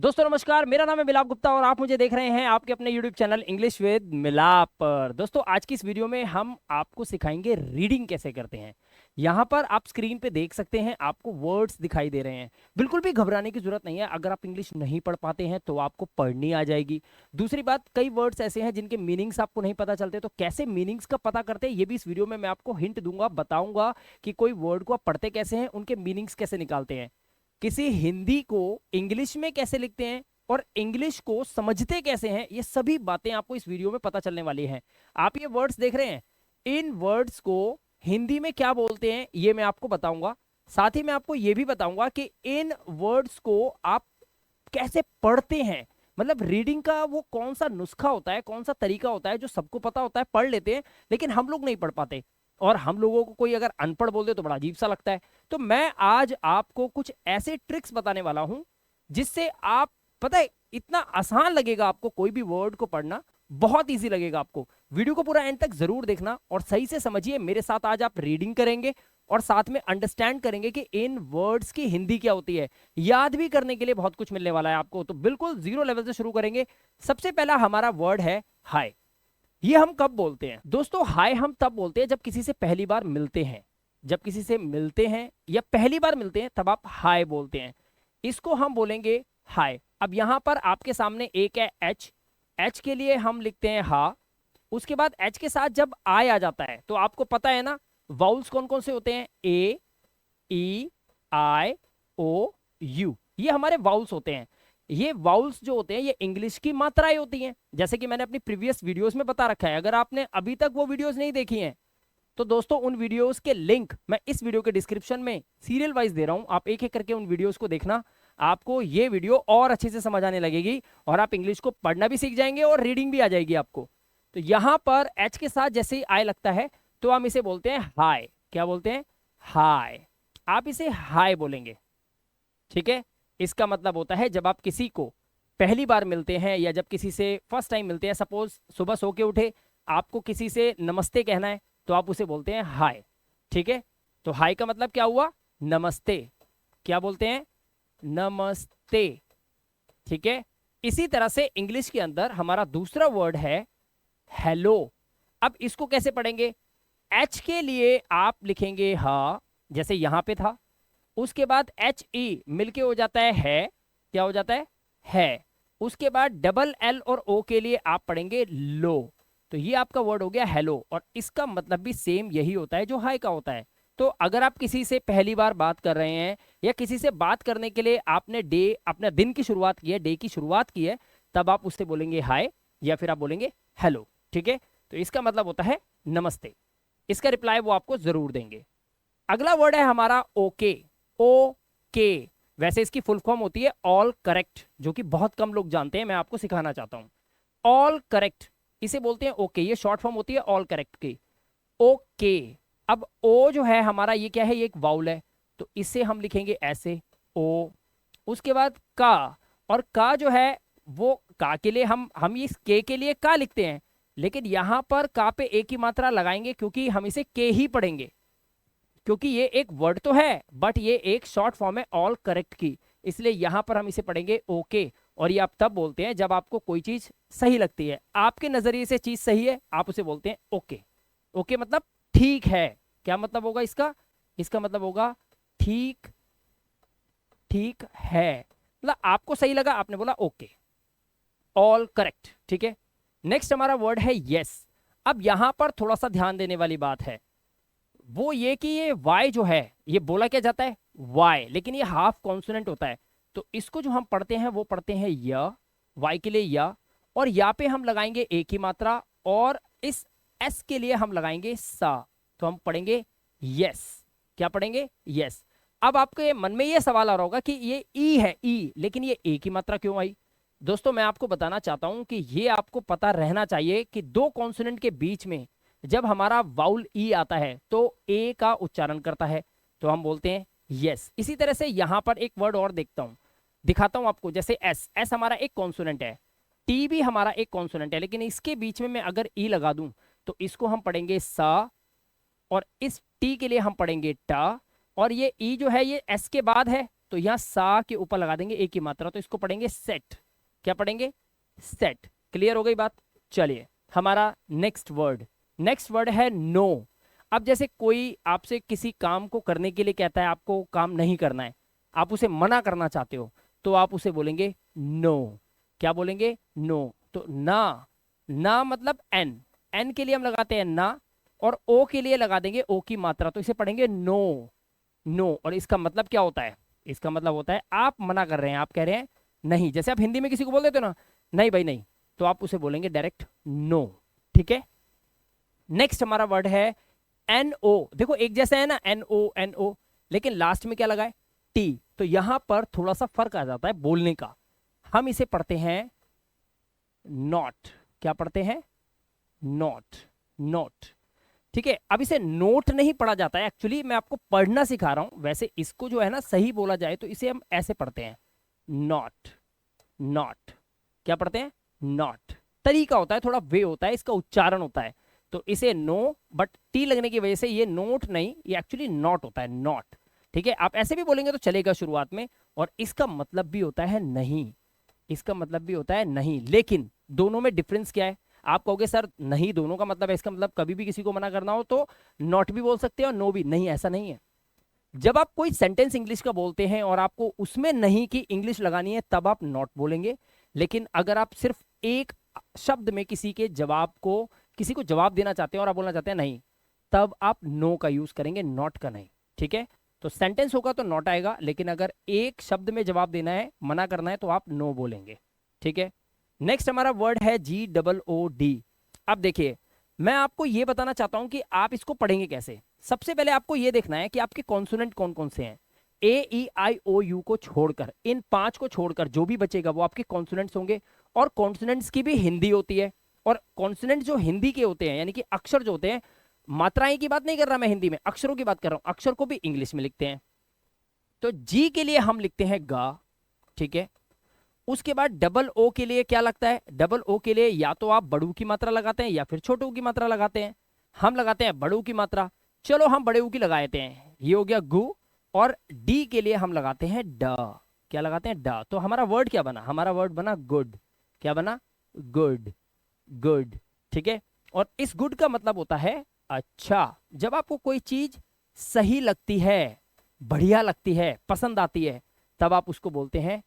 दोस्तों नमस्कार, मेरा नाम है मिलाप गुप्ता और आप मुझे देख रहे हैं आपके अपने YouTube चैनल इंग्लिश विद मिलाप पर। दोस्तों आज की इस वीडियो में हम आपको सिखाएंगे रीडिंग कैसे करते हैं। यहाँ पर आप स्क्रीन पे देख सकते हैं, आपको वर्ड्स दिखाई दे रहे हैं। बिल्कुल भी घबराने की जरूरत नहीं है। अगर आप इंग्लिश नहीं पढ़ पाते हैं तो आपको पढ़नी आ जाएगी। दूसरी बात, कई वर्ड्स ऐसे हैं जिनके मीनिंग्स आपको नहीं पता चलते, तो कैसे मीनिंग्स का पता करते हैं ये भी इस वीडियो में मैं आपको हिंट दूंगा, बताऊंगा कि कोई वर्ड को आप पढ़ते कैसे हैं, उनके मीनिंग्स कैसे निकालते हैं, किसी हिंदी को इंग्लिश में कैसे लिखते हैं और इंग्लिश को समझते कैसे हैं। ये सभी बातें आपको इस वीडियो में पता चलने वाली हैं। आप ये वर्ड्स देख रहे हैं, इन वर्ड्स को हिंदी में क्या बोलते हैं ये मैं आपको बताऊंगा। साथ ही मैं आपको ये भी बताऊंगा कि इन वर्ड्स को आप कैसे पढ़ते हैं। मतलब रीडिंग का वो कौन सा नुस्खा होता है, कौन सा तरीका होता है जो सबको पता होता है, पढ़ लेते हैं, लेकिन हम लोग नहीं पढ़ पाते। और हम लोगों को कोई अगर अनपढ़ बोल दे तो बड़ा अजीब सा लगता है। तो मैं आज आपको कुछ ऐसे ट्रिक्स बताने वाला हूं जिससे आप, पता है, इतना आसान लगेगा आपको कोई भी वर्ड को पढ़ना, बहुत इजी लगेगा आपको। वीडियो को पूरा एंड तक जरूर देखना और सही से समझिए। मेरे साथ आज आप रीडिंग करेंगे और साथ में अंडरस्टैंड करेंगे कि इन वर्ड्स की हिंदी क्या होती है। याद भी करने के लिए बहुत कुछ मिलने वाला है आपको। तो बिल्कुल जीरो लेवल से शुरू करेंगे। सबसे पहला हमारा वर्ड है हाय। ये हम कब बोलते हैं दोस्तों? हाय हम तब बोलते हैं जब किसी से पहली बार मिलते हैं। जब किसी से मिलते हैं या पहली बार मिलते हैं तब आप हाय बोलते हैं। इसको हम बोलेंगे हाय। अब यहां पर आपके सामने एक है एच। एच के लिए हम लिखते हैं हा। उसके बाद एच के साथ जब आई आ जाता है तो आपको पता है ना वाउल्स कौन कौन से होते हैं? ए, ई, आई, ओ, यू। ये हमारे वाउल्स होते हैं। ये वाउल्स जो होते हैं ये इंग्लिश की मात्राएं होती हैं, जैसे कि मैंने अपनी प्रीवियस वीडियोस में बता रखा है। अगर आपने अभी तक वो वीडियोस नहीं देखी हैं तो दोस्तों उन वीडियोस के लिंक मैं इस वीडियो के डिस्क्रिप्शन में सीरियल वाइज दे रहा हूं। आप एक एक करके उन वीडियोस को देखना, आपको ये वीडियो और अच्छे से समझ आने लगेगी और आप इंग्लिश को पढ़ना भी सीख जाएंगे और रीडिंग भी आ जाएगी आपको। तो यहां पर एच के साथ जैसे ही आई लगता है तो हम इसे बोलते हैं हाय। क्या बोलते हैं? हाय। आप इसे हाय बोलेंगे, ठीक है। इसका मतलब होता है जब आप किसी को पहली बार मिलते हैं या जब किसी से फर्स्ट टाइम मिलते हैं, सपोज सुबह सो के उठे, आपको किसी से नमस्ते कहना है तो आप उसे बोलते हैं हाय, ठीक है। तो हाय का मतलब क्या हुआ? नमस्ते। क्या बोलते हैं? नमस्ते, ठीक है। इसी तरह से इंग्लिश के अंदर हमारा दूसरा वर्ड है हेलो। अब इसको कैसे पढ़ेंगे? एच के लिए आप लिखेंगे हा, जैसे यहां पे था। उसके बाद एच ई मिलके हो जाता है। क्या हो जाता है? उसके बाद डबल एल और ओ के लिए आप पढ़ेंगे लो। तो ये आपका वर्ड हो गया हेलो और इसका मतलब भी सेम यही होता है जो हाय का होता है। तो अगर आप किसी से पहली बार बात कर रहे हैं या किसी से बात करने के लिए आपने अपने दिन की शुरुआत की है, डे की शुरुआत की है, तब आप उससे बोलेंगे हाय या फिर आप बोलेंगे हेलो, ठीक है। तो इसका मतलब होता है नमस्ते। इसका रिप्लाई वो आपको जरूर देंगे। अगला वर्ड है हमारा ओके। ओके वैसे इसकी फुल फॉर्म होती है ऑल करेक्ट, जो कि बहुत कम लोग जानते हैं, मैं आपको सिखाना चाहता हूं। ऑल करेक्ट इसे बोलते हैं ओके। ये शॉर्ट फॉर्म होती है ऑल करेक्ट की, ओके। अब ओ जो है हमारा, ये क्या है? ये एक वाउल है, तो इसे हम लिखेंगे ऐसे ओ। उसके बाद का, और का जो है वो का के लिए हम इस के के लिए का लिखते हैं, लेकिन यहां पर का पे एक ही मात्रा लगाएंगे क्योंकि हम इसे के ही पढ़ेंगे, क्योंकि ये एक वर्ड तो है बट ये एक शॉर्ट फॉर्म है ऑल करेक्ट की, इसलिए यहां पर हम इसे पढ़ेंगे ओके। और ये आप तब बोलते हैं जब आपको कोई चीज सही लगती है, आपके नजरिए से चीज सही है, आप उसे बोलते हैं ओके। ओके मतलब ठीक है। क्या मतलब होगा इसका? इसका मतलब होगा ठीक, ठीक है। मतलब आपको सही लगा, आपने बोला ओके, ऑल करेक्ट, ठीक है। नेक्स्ट हमारा वर्ड है यस। अब यहां पर थोड़ा सा ध्यान देने वाली बात है, वो ये कि ये वाई जो है ये बोला क्या जाता है? वाई, लेकिन ये हाफ कॉन्सोनेंट होता है। तो इसको जो हम पढ़ते हैं वो पढ़ते हैं य, वाई के लिए या, और या पे हम लगाएंगे एक ही मात्रा, और इस एस के लिए हम लगाएंगे सा, तो हम पढ़ेंगे यस। क्या पढ़ेंगे? यस। अब आपके मन में ये सवाल आ रहा होगा कि ये ई है, ई, लेकिन ये एक ही मात्रा क्यों आई? दोस्तों मैं आपको बताना चाहता हूं कि ये आपको पता रहना चाहिए कि दो कॉन्सोनेंट के बीच में जब हमारा वाउल ई आता है तो ए का उच्चारण करता है, तो हम बोलते हैं यस। इसी तरह से यहां पर एक वर्ड और दिखाता हूं आपको, जैसे एस। एस हमारा एक कॉन्सोनेंट है, टी भी हमारा एक कॉन्सोनेंट है, लेकिन इसके बीच में मैं अगर ई लगा दूं तो इसको हम पढ़ेंगे सा, और इस टी के लिए हम पढ़ेंगे टा, और ये ई जो है ये एस के बाद है, तो यहाँ सा के ऊपर लगा देंगे ए की मात्रा, तो इसको पढ़ेंगे सेट। क्या पढ़ेंगे? सेट। क्लियर हो गई बात? चलिए हमारा नेक्स्ट वर्ड है नो। अब जैसे कोई आपसे किसी काम को करने के लिए कहता है, आपको काम नहीं करना है, आप उसे मना करना चाहते हो, तो आप उसे बोलेंगे नो। क्या बोलेंगे? नो। तो ना मतलब एन के लिए हम लगाते हैं ना, और ओ के लिए लगा देंगे ओ की मात्रा, तो इसे पढ़ेंगे नो। और इसका मतलब क्या होता है? इसका मतलब होता है आप मना कर रहे हैं, आप कह रहे हैं नहीं। जैसे आप हिंदी में किसी को बोल देते हो ना, नहीं भाई नहीं, तो आप उसे बोलेंगे डायरेक्ट नो। ठीक है। नेक्स्ट हमारा वर्ड है एनओ। देखो एक जैसा है ना, एनओ, लेकिन लास्ट में क्या लगा है? टी। तो यहां पर थोड़ा सा फर्क आ जाता है बोलने का। हम इसे पढ़ते हैं नॉट। क्या पढ़ते हैं? नॉट। ठीक है। अब इसे नोट नहीं पढ़ा जाता है, एक्चुअली मैं आपको पढ़ना सिखा रहा हूं। वैसे इसको जो है ना सही बोला जाए तो इसे हम ऐसे पढ़ते हैं नॉट। क्या पढ़ते हैं? नॉट। तरीका होता है, थोड़ा वे होता है, इसका उच्चारण होता है। तो इसे नो, बट टी लगने की वजह से ये नोट नहीं, ये एक्चुअली नॉट होता है, नॉट। ठीक है। आप ऐसे भी बोलेंगे तो चलेगा शुरुआत में। और इसका मतलब भी होता है नहीं, इसका मतलब भी होता है नहीं। लेकिन दोनों में डिफरेंस क्या है? आप कहोगे सर नहीं दोनों का मतलब है, इसका मतलब कभी भी किसी को मना करना हो तो नॉट भी बोल सकते हैं और नो भी। नहीं, ऐसा नहीं है। जब आप कोई सेंटेंस इंग्लिश का बोलते हैं और आपको उसमें नहीं की इंग्लिश लगानी है, तब आप नॉट बोलेंगे। लेकिन अगर आप सिर्फ एक शब्द में किसी को जवाब देना चाहते हैं और आप बोलना चाहते हैं नहीं, तब आप नो का यूज करेंगे, नॉट का नहीं। ठीक है। तो सेंटेंस होगा तो नॉट आएगा, लेकिन अगर एक शब्द में जवाब देना है, मना करना है, तो आप नो बोलेंगे। ठीक है। नेक्स्ट हमारा वर्ड है GOOD। अब देखिए मैं आपको यह बताना चाहता हूं कि आप इसको पढ़ेंगे कैसे। सबसे पहले आपको यह देखना है कि आपके कॉन्सोनेंट कौन कौन से हैं। AEIOU को छोड़कर, इन 5 को छोड़कर जो भी बचेगा वो आपके कॉन्सोनेंट्स होंगे। और कॉन्सोनेंट्स की भी हिंदी होती है। और कॉन्सोनेंट जो हिंदी के होते हैं, यानी कि अक्षर जो होते हैं, मात्राएं की बात नहीं कर रहा मैं, हिंदी में अक्षरों की बात कर रहा हूं। अक्षर को भी इंग्लिश में लिखते हैं। तो जी के लिए हम लिखते हैं गा। ठीक है। उसके बाद डबल ओ के लिए क्या लगता है? डबल ओ के लिए या तो आप बड़ू की मात्रा लगाते हैं या फिर छोटे ऊ की मात्रा लगाते हैं। हम लगाते हैं बड़ू की मात्रा। चलो हम बड़े ऊ की लगा देते हैं, ये हो गया गु। और डी के लिए हम लगाते हैं ड। क्या लगाते हैं? ड। तो हमारा वर्ड क्या बना? हमारा वर्ड बना गुड। क्या बना? गुड। ठीक है। और इस गुड का मतलब होता है अच्छा। जब आपको कोई चीज सही लगती है, बढ़िया लगती है, पसंद आती है, तब आप उसको बोलते हैं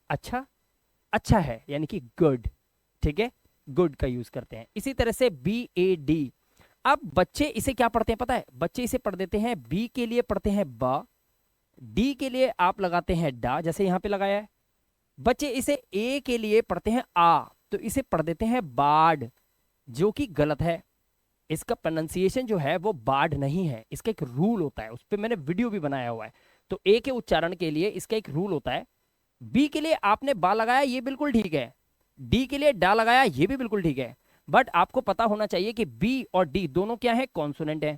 अच्छा है, यानी कि गुड। ठीक है। गुड का यूज करते हैं। इसी तरह से BAD। अब बच्चे इसे क्या पढ़ते हैं पता है? बच्चे इसे पढ़ देते हैं, बी के लिए पढ़ते हैं बा, डी के लिए आप लगाते हैं डा, जैसे यहां पे लगाया है। बच्चे इसे ए के लिए पढ़ते हैं आ, तो इसे पढ़ देते हैं बाड, जो कि गलत है। इसका प्रोनाउंसिएशन जो है वो बाड नहीं है, इसका एक रूल होता है, उस पर मैंने वीडियो भी बनाया हुआ है। तो ए के उच्चारण के लिए इसका एक रूल होता है। बी के लिए आपने बा लगाया, ये बिल्कुल ठीक है। डी के लिए डा लगाया, ये भी बिल्कुल ठीक है। बट आपको पता होना चाहिए कि बी और डी दोनों क्या है? कॉन्सोनेंट है।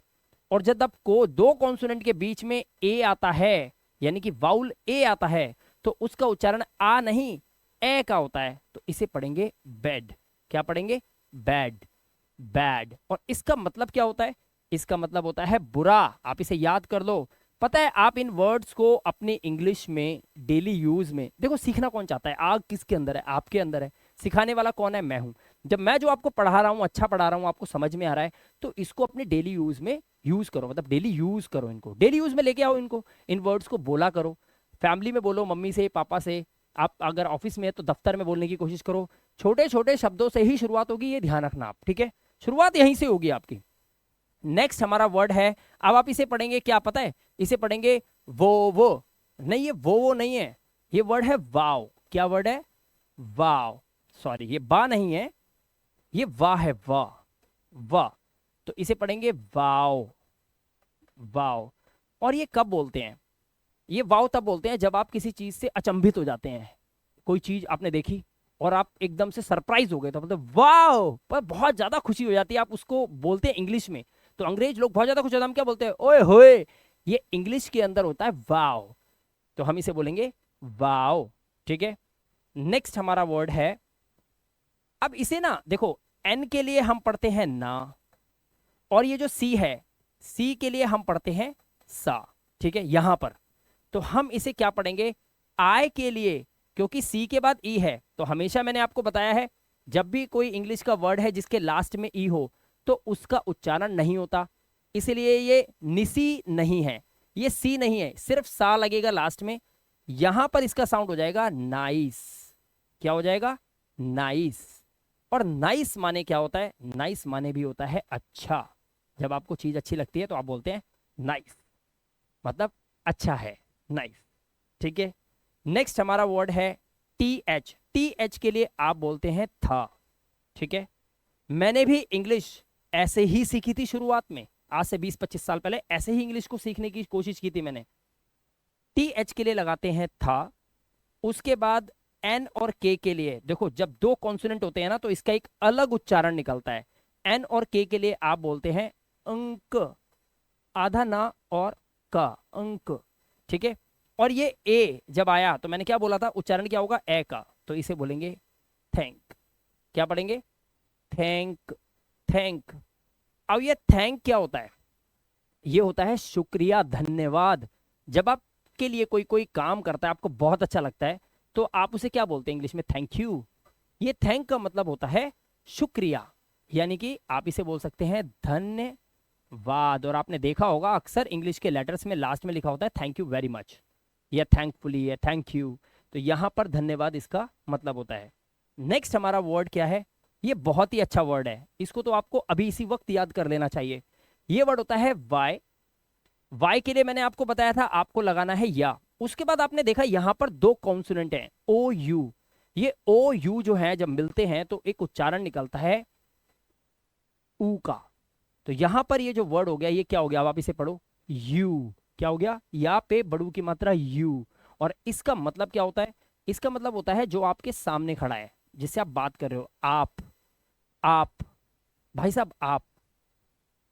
और जब आपको दो कॉन्सोनेंट के बीच में ए आता है, यानी कि वाउल ए आता है, तो उसका उच्चारण आ नहीं ए का होता है। तो इसे पढ़ेंगे बेड। क्या पढ़ेंगे? बैड। और इसका मतलब क्या होता है? इसका मतलब होता है बुरा। आप इसे याद कर लो। पता है आप इन वर्ड्स को अपनी इंग्लिश में डेली यूज में, देखो सीखना कौन चाहता है? आग किसके अंदर है? आपके अंदर है। सिखाने वाला कौन है? मैं हूं। जब मैं जो आपको पढ़ा रहा हूं, अच्छा पढ़ा रहा हूं, आपको समझ में आ रहा है, तो इसको अपने डेली यूज में यूज करो। मतलब डेली यूज करो, इनको डेली यूज में लेके आओ, इनको, इन वर्ड्स को बोला करो। फैमिली में बोलो, मम्मी से, पापा से। आप अगर ऑफिस में है तो दफ्तर में बोलने की कोशिश करो। छोटे छोटे शब्दों से ही शुरुआत होगी, ये ध्यान रखना आप। ठीक है। शुरुआत यहीं से होगी आपकी। नेक्स्ट हमारा वर्ड है, अब आप इसे पढ़ेंगे क्या पता है? इसे पढ़ेंगे वो नहीं, ये वो नहीं है, ये वर्ड है वाव। क्या वर्ड है? वाव। सॉरी, ये बा नहीं है, ये वाह है, वाह। तो इसे पढ़ेंगे वाव। और ये कब बोलते हैं? ये वाव तब बोलते हैं जब आप किसी चीज से अचंभित हो जाते हैं। कोई चीज आपने देखी और आप एकदम से सरप्राइज हो गए, तो मतलब वाव, पर बहुत ज्यादा खुशी हो जाती है, आप उसको बोलते हैं इंग्लिश में। तो अंग्रेज लोग बहुत ज्यादा खुश होते हैं, हम क्या बोलते हैं? ओए होए। ये इंग्लिश के अंदर होता है वाव, तो हम इसे बोलेंगे वाव। ठीक है। नेक्स्ट हमारा वर्ड है, अब इसे ना देखो, एन के लिए हम पढ़ते हैं ना, और ये जो सी है, सी के लिए हम पढ़ते हैं सा। ठीक है। यहां पर तो हम इसे क्या पढ़ेंगे, आई के लिए, क्योंकि सी के बाद ई है, तो हमेशा मैंने आपको बताया है जब भी कोई इंग्लिश का वर्ड है जिसके लास्ट में ई हो तो उसका उच्चारण नहीं होता, इसलिए ये निसी नहीं है, ये सी नहीं है, सिर्फ सा लगेगा लास्ट में। यहां पर इसका साउंड हो जाएगा नाइस। क्या हो जाएगा, नाइस। और नाइस माने क्या होता है, नाइस माने भी होता है अच्छा। जब आपको चीज अच्छी लगती है तो आप बोलते हैं नाइस, मतलब अच्छा है, नाइस। ठीक है, नेक्स्ट हमारा वर्ड है टी एच। टी एच के लिए आप बोलते हैं था। ठीक है, मैंने भी इंग्लिश ऐसे ही सीखी थी शुरुआत में, आज से 20-25 साल पहले ऐसे ही इंग्लिश को सीखने की कोशिश की थी मैंने। टी एच के लिए लगाते हैं था। उसके बाद एन और के लिए, देखो जब दो कॉन्सोनेंट होते हैं ना तो इसका एक अलग उच्चारण निकलता है। एन और के लिए आप बोलते हैं अंक, आधा ना और का, अंक। ठीक है, और ये ए जब आया तो मैंने क्या बोला था, उच्चारण क्या होगा, ए का, तो इसे बोलेंगे थैंक। क्या पढ़ेंगे, थैंक, थैंक। अब ये थैंक क्या होता है, ये होता है शुक्रिया, धन्यवाद। जब आपके लिए कोई कोई काम करता है, आपको बहुत अच्छा लगता है, तो आप उसे क्या बोलते हैं इंग्लिश में, थैंक यू। ये थैंक का मतलब होता है शुक्रिया, यानी कि आप इसे बोल सकते हैं धन्यवाद। और आपने देखा होगा अक्सर इंग्लिश के लेटर्स में लास्ट में लिखा होता है थैंक यू वेरी मच, या थैंकफुली, या थैंक यू। तो यहां पर धन्यवाद इसका मतलब होता है। नेक्स्ट हमारा वर्ड क्या है, ये बहुत ही अच्छा वर्ड है, इसको तो आपको अभी इसी वक्त याद कर लेना चाहिए। ये वर्ड होता है वाई। वाई के लिए मैंने आपको बताया था आपको लगाना है या। उसके बाद आपने देखा यहां पर दो कॉन्सोनेंट हैं, ओ यू। ये ओ यू जो है जब मिलते हैं तो एक उच्चारण निकलता है ऊ का। तो यहां पर ये जो वर्ड हो गया ये क्या हो गया, अब आप इसे पढ़ो, यू। क्या हो गया, या पे बड़ू की मात्रा यू। और इसका मतलब क्या होता है, इसका मतलब होता है जो आपके सामने खड़ा है, जिससे आप बात कर रहे हो, आप भाई साहब आप,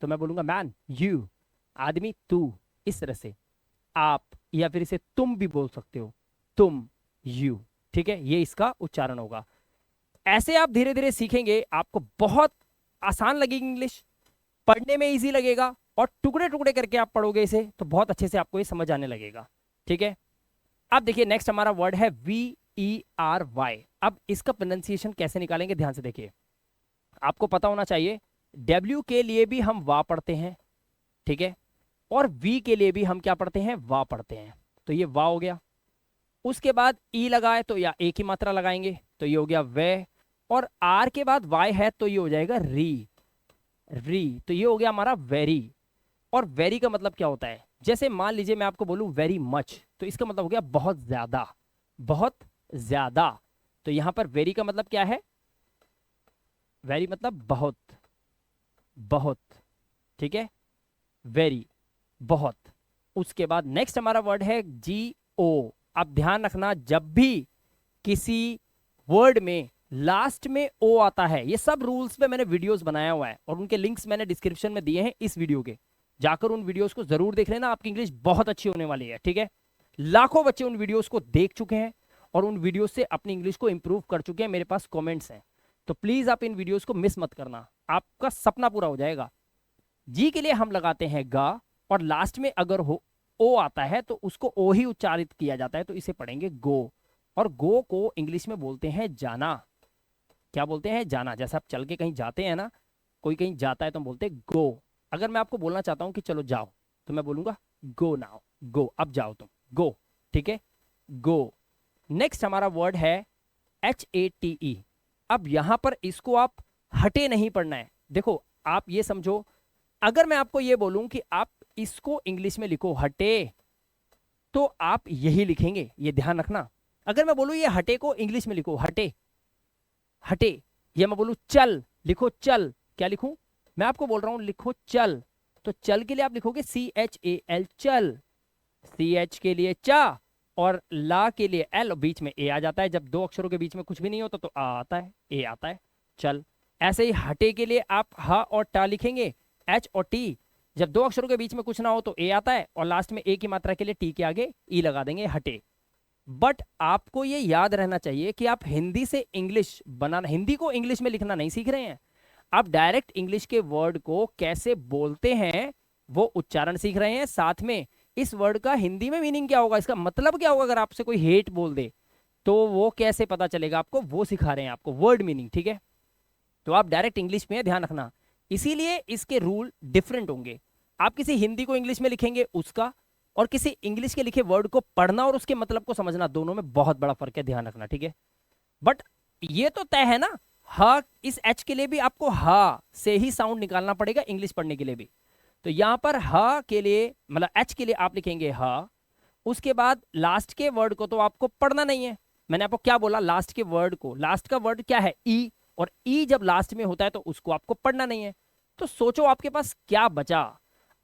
तो मैं बोलूंगा मैन, यू, आदमी तू, इस तरह से आप, या फिर इसे तुम भी बोल सकते हो, तुम, यू। ठीक है, ये इसका उच्चारण होगा। ऐसे आप धीरे धीरे सीखेंगे, आपको बहुत आसान लगेगी इंग्लिश, पढ़ने में इजी लगेगा, और टुकड़े टुकड़े करके आप पढ़ोगे इसे तो बहुत अच्छे से आपको ये समझ आने लगेगा। ठीक है, अब देखिए नेक्स्ट हमारा वर्ड है VERY। अब इसका प्रोनाउंसिएशन कैसे निकालेंगे, ध्यान से देखिए, आपको पता होना चाहिए W के लिए भी हम वा पढ़ते हैं, ठीक है, और V के लिए भी हम क्या पढ़ते हैं, वा पढ़ते हैं। तो ये वा हो गया। उसके बाद ई लगाए तो या एक ही मात्रा लगाएंगे, तो ये हो गया वे। और आर के बाद वाई है तो ये हो जाएगा री, री। तो ये हो गया हमारा वेरी। और वेरी का मतलब क्या होता है, जैसे मान लीजिए मैं आपको बोलूं वेरी मच, तो इसका मतलब हो गया बहुत ज्यादा, बहुत ज्यादा। तो यहां पर वेरी का मतलब क्या है, वेरी मतलब बहुत, बहुत। ठीक है, वेरी, बहुत। उसके बाद नेक्स्ट हमारा वर्ड है GO। अब ध्यान रखना, जब भी किसी वर्ड में लास्ट में ओ आता है, ये सब रूल्स पे मैंने वीडियोस बनाया हुआ है और उनके लिंक्स मैंने डिस्क्रिप्शन में दिए हैं इस वीडियो के, जाकर उन वीडियोस को जरूर देख लेना, आपकी इंग्लिश बहुत अच्छी होने वाली है। ठीक है, लाखों बच्चे उन वीडियोस को देख चुके हैं और उन वीडियोस से अपनी इंग्लिश को इंप्रूव कर चुके हैं, मेरे पास कमेंट्स हैं। तो प्लीज आप इन वीडियोस को मिस मत करना, आपका सपना पूरा हो जाएगा। जी के लिए हम लगाते हैं गा, और लास्ट में अगर हो ओ आता है तो उसको ओ ही उच्चारित किया जाता है, तो इसे पढ़ेंगे गो। और गो को इंग्लिश में बोलते हैं जाना। क्या बोलते हैं, जाना। जैसे आप चल के कहीं जाते हैं ना, कोई कहीं जाता है तो हम बोलते हैं गो। अगर मैं आपको बोलना चाहता हूं कि चलो जाओ, तो मैं बोलूंगा गो नाउ, गो, अब जाओ तुम, गो। ठीक है, गो। नेक्स्ट हमारा वर्ड है HATE। अब यहां पर इसको आप हटे नहीं पढ़ना है। देखो आप ये समझो, अगर मैं आपको ये बोलूं कि आप इसको इंग्लिश में लिखो हटे, तो आप यही लिखेंगे, ये ध्यान रखना। अगर मैं बोलूं ये हटे को इंग्लिश में लिखो, हटे, हटे। ये मैं बोलूं चल, लिखो चल, क्या लिखूं, मैं आपको बोल रहा हूं लिखो चल, तो चल के लिए आप लिखोगे CHAL, चल। CH के लिए चा, और ला के लिए L, बीच में ए आ जाता है। जब दो अक्षरों के बीच में कुछ भी नहीं होता तो आ आता है, ए आता है, चल। ऐसे ही हटे के लिए आप ह और टा लिखेंगे, H और T। जब दो अक्षरों के बीच में कुछ ना हो तो ए आता है, और लास्ट में ए की मात्रा के लिए टी के आगे ई लगा देंगे, हटे। बट आपको ये याद रहना चाहिए कि आप हिंदी से इंग्लिश बनाना, हिंदी को इंग्लिश में लिखना नहीं सीख रहे हैं, आप डायरेक्ट इंग्लिश के वर्ड को कैसे बोलते हैं वो उच्चारण सीख रहे हैं, साथ में इस वर्ड का हिंदी में मीनिंग क्या होगा, इसका मतलब क्या होगा। अगर आपसे कोई हेट बोल दे तो वो कैसे पता चलेगा आपको, वो सिखा रहे हैं आपको वर्ड मीनिंग, ठीक है। तो आप डायरेक्ट इंग्लिश में ध्यान रखना, इसीलिए इसके रूल डिफरेंट होंगे। आप किसी हिंदी को इंग्लिश में लिखेंगे उसका, और किसी इंग्लिश के लिखे वर्ड को पढ़ना और उसके मतलब को समझना, दोनों में बहुत बड़ा फर्क है, ध्यान रखना, ठीक है। बट ये तो तय है ना, हा, इस एच के लिए भी आपको हा से ही साउंड निकालना पड़ेगा इंग्लिश पढ़ने के लिए भी। तो यहां पर हा के लिए, मतलब एच के लिए आप लिखेंगे हा, उसके बाद लास्ट के वर्ड को तो आपको पढ़ना नहीं है। मैंने आपको क्या बोला, लास्ट के वर्ड को, लास्ट का वर्ड क्या है, ई, और ई जब लास्ट में होता है तो उसको आपको पढ़ना नहीं है। तो सोचो आपके पास क्या बचा,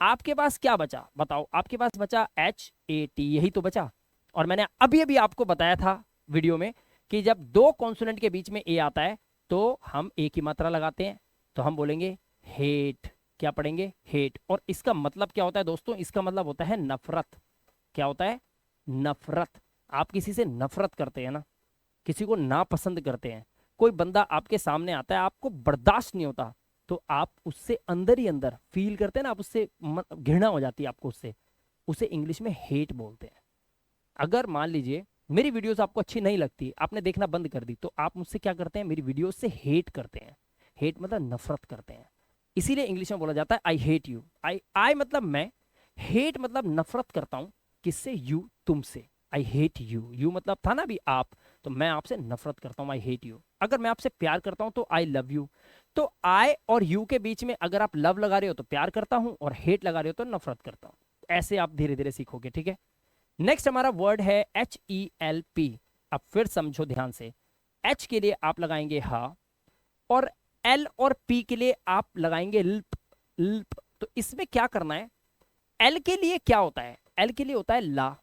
आपके पास क्या बचा, बताओ। आपके पास बचा एच ए टी, यही तो बचा। और मैंने अभी अभी आपको बताया था वीडियो में कि जब दो कॉन्सोनेंट के बीच में ए आता है तो हम ए की मात्रा लगाते हैं, तो हम बोलेंगे हेट। क्या पढ़ेंगे, हेट। और इसका मतलब क्या होता है दोस्तों, इसका मतलब होता है नफरत। क्या होता है, नफरत। आप किसी से नफरत करते हैं ना, किसी को नापसंद करते हैं, कोई बंदा आपके सामने आता है आपको बर्दाश्त नहीं होता, तो आप उससे अंदर ही अंदर फील करते हैं ना, आप उससे घृणा हो जाती है आपको उससे, उसे इंग्लिश में हेट बोलते हैं। अगर मान लीजिए मेरी वीडियोस आपको अच्छी नहीं लगती, आपने देखना बंद कर दी, तो आप मुझसे क्या करते हैं, मेरी वीडियोस से हेट करते हैं। हेट मतलब नफरत करते हैं, इसीलिए इंग्लिश में बोला जाता है आई हेट यू। आई मतलब मैं, हेट मतलब नफरत करता हूं, किससे, यू, तुमसे। आई हेट यू, यू मतलब था ना अभी आप, तो मैं आपसे नफरत करता हूं, आई हेट यू। अगर मैं आपसे प्यार करता हूं तो आई लव यू। तो आई और यू के बीच में अगर आप लव लगा रहे हो तो प्यार करता हूं, और हेट लगा रहे हो तो नफरत करता हूं। ऐसे आप धीरे धीरे सीखोगे, ठीक है। नेक्स्ट हमारा वर्ड है HELP। अब फिर समझो ध्यान से, H के लिए आप लगाएंगे हा, और L और P के लिए आप लगाएंगे लिप, लिप। तो इसमें क्या करना है, L के लिए क्या होता है, L के लिए होता है ला,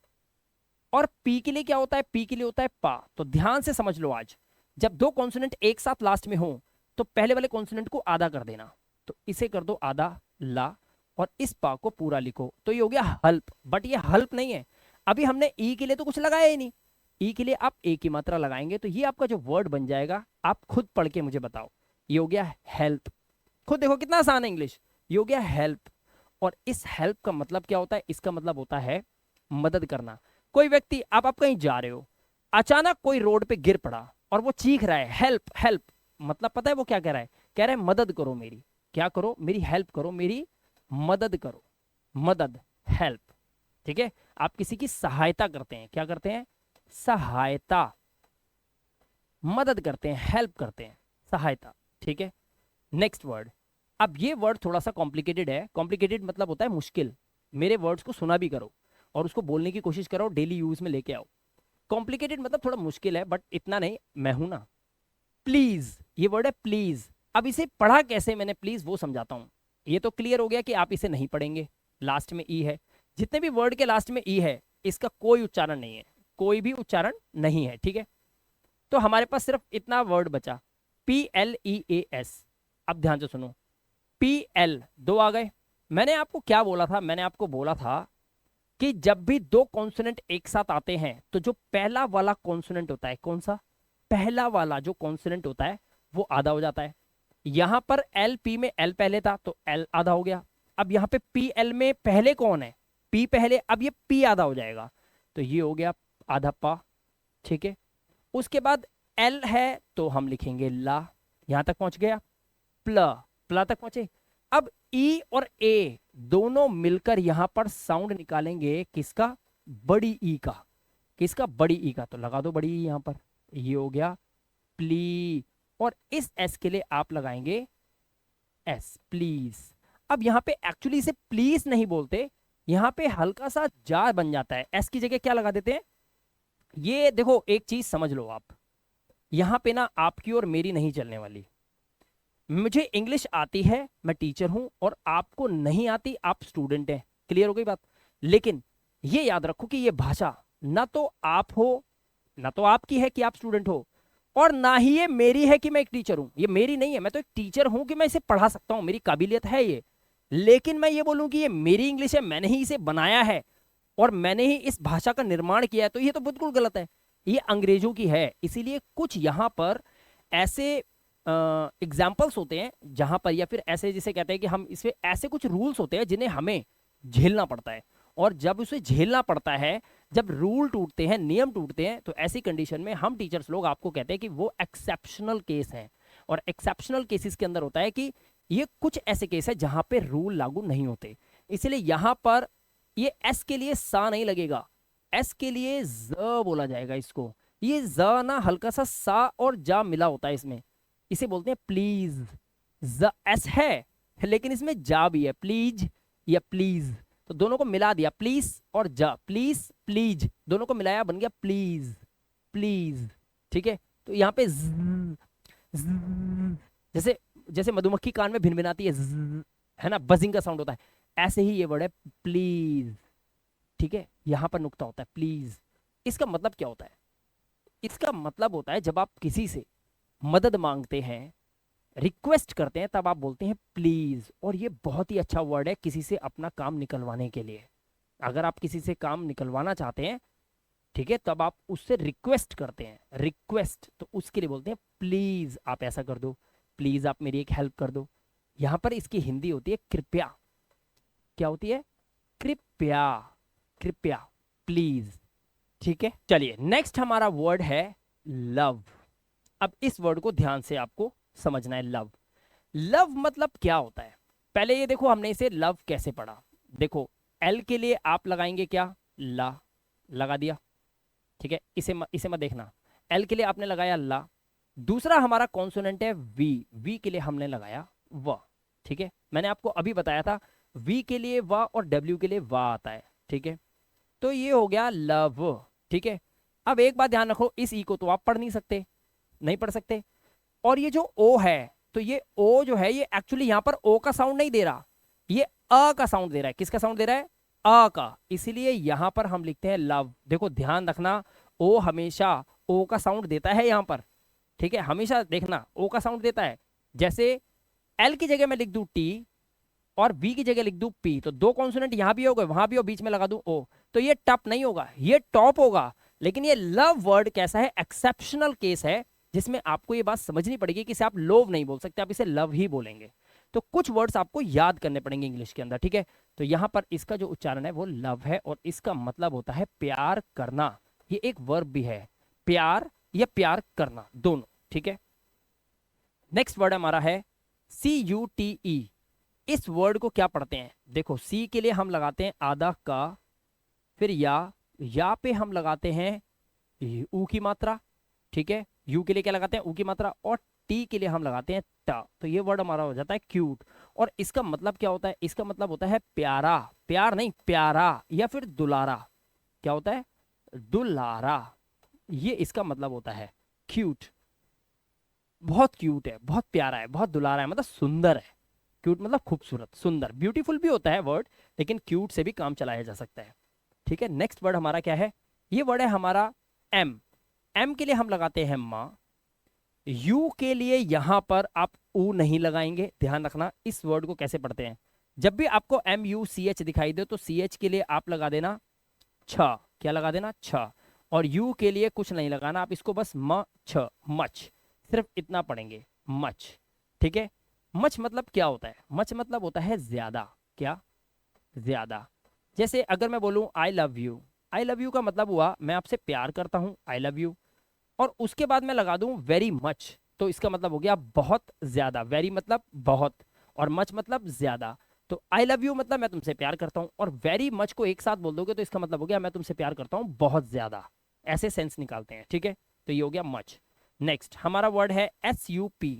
और P के लिए क्या होता है, P के लिए होता है पा। तो ध्यान से समझ लो, आज जब दो कॉन्सोनेंट एक साथ लास्ट में हो तो पहले वाले कॉन्सोनेंट को आधा कर देना, तो इसे कर दो आधा, ला, और इस पा को पूरा लिखो, तो ये हो गया हल्प। बट ये हल्प नहीं है, अभी हमने ई के लिए तो कुछ लगाया ही नहीं। ई के लिए आप ए की मात्रा लगाएंगे, तो ये आपका जो वर्ड बन जाएगा, आप खुद पढ़ के मुझे बताओ, ये हो गया हेल्प। खुद देखो कितना आसान है इंग्लिश, ये हो गया हेल्प। और इस हेल्प का मतलब क्या होता है, इसका मतलब होता है मदद करना। कोई व्यक्ति, आप कहीं जा रहे हो, अचानक कोई रोड पे गिर पड़ा और वो चीख रहा है हेल्प हेल्प, मतलब पता है वो क्या कह रहा है, कह रहा है मदद करो मेरी, क्या करो, मेरी हेल्प करो, मेरी मदद करो, मदद, हेल्प, ठीक है। आप किसी की सहायता करते हैं, क्या करते हैं, सहायता, मदद करते हैं, हेल्प करते हैं, सहायता, ठीक है। नेक्स्ट वर्ड, अब ये वर्ड थोड़ा सा कॉम्प्लिकेटेड है। कॉम्प्लिकेटेड मतलब होता है मुश्किल। मेरे वर्ड्स को सुना भी करो और उसको बोलने की कोशिश करो, डेली यूज में लेके आओ। कॉम्प्लिकेटेड मतलब थोड़ा मुश्किल है, बट इतना नहीं, मैं हूं ना। प्लीज, ये वर्ड है प्लीज। अब इसे पढ़ा कैसे मैंने, प्लीज वो समझाता हूं। ये तो क्लियर हो गया कि आप इसे नहीं पढ़ेंगे, लास्ट में ई है। जितने भी वर्ड के लास्ट में ई है, इसका कोई उच्चारण नहीं है, कोई भी उच्चारण नहीं है, ठीक है। तो हमारे पास सिर्फ इतना वर्ड बचा, PLEAS। अब ध्यान से सुनो, PL दो आ गए। मैंने आपको क्या बोला था, मैंने आपको बोला था कि जब भी दो कॉन्सोनेंट एक साथ आते हैं तो जो पहला वाला कॉन्सोनेंट होता है, कौन सा, पहला वाला जो कॉन्सोनेंट होता है वो आधा हो जाता है। यहां पर LP में L पहले था तो L आधा हो गया। अब यहां पे PL में पहले कौन है, P पहले, अब ये P आधा हो जाएगा, तो ये हो गया आधा पा, ठीक है। उसके बाद L है तो हम लिखेंगे ला, यहां तक पहुंच गया, प्ल, प्ला तक पहुंचे। अब ई और ए दोनों मिलकर यहां पर साउंड निकालेंगे, किसका, बड़ी ई का, किसका, बड़ी ई का, तो लगा दो बड़ी ई यहां पर, ये हो गया प्ली। और इस एस के लिए आप लगाएंगे एस, प्लीज। अब यहां पे एक्चुअली इसे प्लीज नहीं बोलते, यहां पे हल्का सा जार बन जाता है, एस की जगह क्या लगा देते हैं। ये देखो एक चीज समझ लो आप, यहां पे ना आपकी और मेरी नहीं चलने वाली। मुझे इंग्लिश आती है, मैं टीचर हूं, और आपको नहीं आती, आप स्टूडेंट हैं, क्लियर हो गई बात। लेकिन ये याद रखो कि ये भाषा ना तो आप हो, ना तो आपकी है कि आप स्टूडेंट हो, और ना ही ये मेरी है कि मैं एक टीचर हूं। ये मेरी नहीं है, मैं तो एक टीचर हूं कि मैं इसे पढ़ा सकता हूं, मेरी काबिलियत है ये। लेकिन मैं ये बोलूं कि ये मेरी इंग्लिश है, मैंने ही इसे बनाया है और मैंने ही इस भाषा का निर्माण किया है, तो ये तो बिल्कुल गलत है, ये अंग्रेजों की है। इसीलिए कुछ यहां पर ऐसे एग्जाम्पल्स होते हैं जहां पर, या फिर ऐसे जिसे कहते हैं कि हम इसमें ऐसे कुछ रूल्स होते हैं जिन्हें हमें झेलना पड़ता है, और जब उसे झेलना पड़ता है, जब रूल टूटते हैं, नियम टूटते हैं, तो ऐसी कंडीशन में हम टीचर्स लोग आपको कहते हैं कि वो एक्सेप्शनल केस है। और एक्सेप्शनल केसेस के अंदर होता है कि ये कुछ ऐसे केस है जहां पे रूल लागू नहीं होते। इसलिए यहां पर ये एस के लिए सा नहीं लगेगा, एस के लिए ज बोला जाएगा इसको। ये ज ना हल्का सा सा और जा मिला होता है इसमें, इसे बोलते हैं प्लीज। ज एस है लेकिन इसमें जा भी है, प्लीज या प्लीज, तो दोनों को मिला दिया, प्लीज और जा, प्लीज प्लीज दोनों को मिलाया, बन गया प्लीज प्लीज। ठीक है, तो यहाँ पे जैसे जैसे मधुमक्खी कान में भिनभिनाती है, है ना, बजिंग का साउंड होता है, ऐसे ही ये वर्ड है प्लीज। ठीक है, यहां पर नुक्ता होता है प्लीज। इसका मतलब क्या होता है? इसका मतलब होता है जब आप किसी से मदद मांगते हैं, रिक्वेस्ट करते हैं, तब आप बोलते हैं प्लीज। और ये बहुत ही अच्छा वर्ड है किसी से अपना काम निकलवाने के लिए। अगर आप किसी से काम निकलवाना चाहते हैं, ठीक है, तब आप उससे रिक्वेस्ट करते हैं, रिक्वेस्ट, तो उसके लिए बोलते हैं प्लीज आप ऐसा कर दो, प्लीज आप मेरी एक हेल्प कर दो। यहां पर इसकी हिंदी होती है कृपया। क्या होती है? कृपया, कृपया, प्लीज। ठीक है, चलिए नेक्स्ट हमारा वर्ड है लव। अब इस वर्ड को ध्यान से आपको समझना है। लव, लव मतलब क्या होता है? पहले ये देखो हमने इसे लव कैसे पढ़ा। देखो एल के लिए आप लगाएंगे क्या? ला, लगा दिया। ठीक है, इसे मत देखना, एल के लिए आपने लगाया ला। दूसरा हमारा कॉन्सोनेंट है वी, वी के लिए हमने लगाया व। ठीक है, मैंने आपको अभी बताया था वी के लिए व और डब्ल्यू के लिए वा आता है। ठीक है, तो ये हो गया लव। ठीक है, अब एक बात ध्यान रखो, इस ई को तो आप पढ़ नहीं सकते, नहीं पढ़ सकते। और ये जो ओ है, तो ये ओ जो है ये एक्चुअली यहां पर ओ का साउंड नहीं दे रहा, ये अ का साउंड दे रहा है। किसका साउंड दे रहा है? अ का। इसीलिए यहां पर हम लिखते हैं लव। देखो ध्यान रखना, ओ हमेशा ओ का साउंड देता है यहां पर। ठीक है, हमेशा देखना ओ का साउंड देता है। जैसे एल की जगह मैं लिख दूं टी और बी की जगह लिख दूं पी, तो दो कॉन्सोनेंट यहां भी हो गए, वहां भी हो, बीच में लगा दूं ओ, तो ये टप नहीं होगा, ये टॉप होगा। लेकिन ये लव वर्ड कैसा है? एक्सेप्शनल केस है, जिसमें आपको ये बात समझनी पड़ेगी कि इसे आप लोव नहीं बोल सकते, आप इसे लव ही बोलेंगे। तो कुछ वर्ड्स आपको याद करने पड़ेंगे इंग्लिश के अंदर। ठीक है, तो यहां पर इसका जो उच्चारण है वो लव है और इसका मतलब होता है प्यार करना। ये एक वर्ब भी है, प्यार या प्यार करना दोनों। ठीक है, नेक्स्ट वर्ड हमारा है CUTE। इस वर्ड को क्या पढ़ते हैं? देखो सी के लिए हम लगाते हैं आधा का, फिर या पे हम लगाते हैं ऊ की मात्रा। ठीक है, यू के लिए क्या लगाते हैं? ऊ की मात्रा। और टी के लिए हम लगाते हैं टा। तो ये वर्ड हमारा हो जाता है क्यूट। और इसका मतलब क्या होता है? इसका मतलब होता है प्यारा, प्यार नहीं प्यारा, या फिर दुलारा। क्या होता है? दुलारा, ये इसका मतलब होता है। क्यूट, बहुत क्यूट है, बहुत प्यारा है, बहुत दुलारा है, मतलब सुंदर है। क्यूट मतलब खूबसूरत, सुंदर, ब्यूटीफुल भी होता है वर्ड, लेकिन क्यूट से भी काम चलाया जा सकता है। ठीक है, नेक्स्ट वर्ड हमारा क्या है? ये वर्ड है हमारा एम। एम के लिए हम लगाते हैं माँ। यू के लिए यहां पर आप ऊ नहीं लगाएंगे, ध्यान रखना। इस वर्ड को कैसे पढ़ते हैं? जब भी आपको MUCH दिखाई दे तो CH के लिए आप लगा देना छ। क्या लगा देना? छ। और यू के लिए कुछ नहीं लगाना, आप इसको बस म छ, मच, सिर्फ इतना पढ़ेंगे, मच। ठीक है, मच मतलब क्या होता है? मच मतलब होता है ज्यादा। क्या? ज्यादा। जैसे अगर मैं बोलूं I love you, I love you का मतलब हुआ मैं आपसे प्यार करता हूं, आई लव यू। और उसके बाद मैं लगा दूं वेरी मच, तो इसका मतलब हो गया बहुत ज्यादा। वेरी मतलब बहुत, और मच मतलब ज्यादा। तो आई लव यू मतलब मैं तुमसे प्यार करता हूं, और वेरी मच को एक साथ बोल दोगे तो इसका मतलब हो गया मैं तुमसे प्यार करता हूं बहुत ज्यादा। ऐसे सेंस निकालते हैं। ठीक है, तो ये हो गया मच। नेक्स्ट हमारा वर्ड है SUP।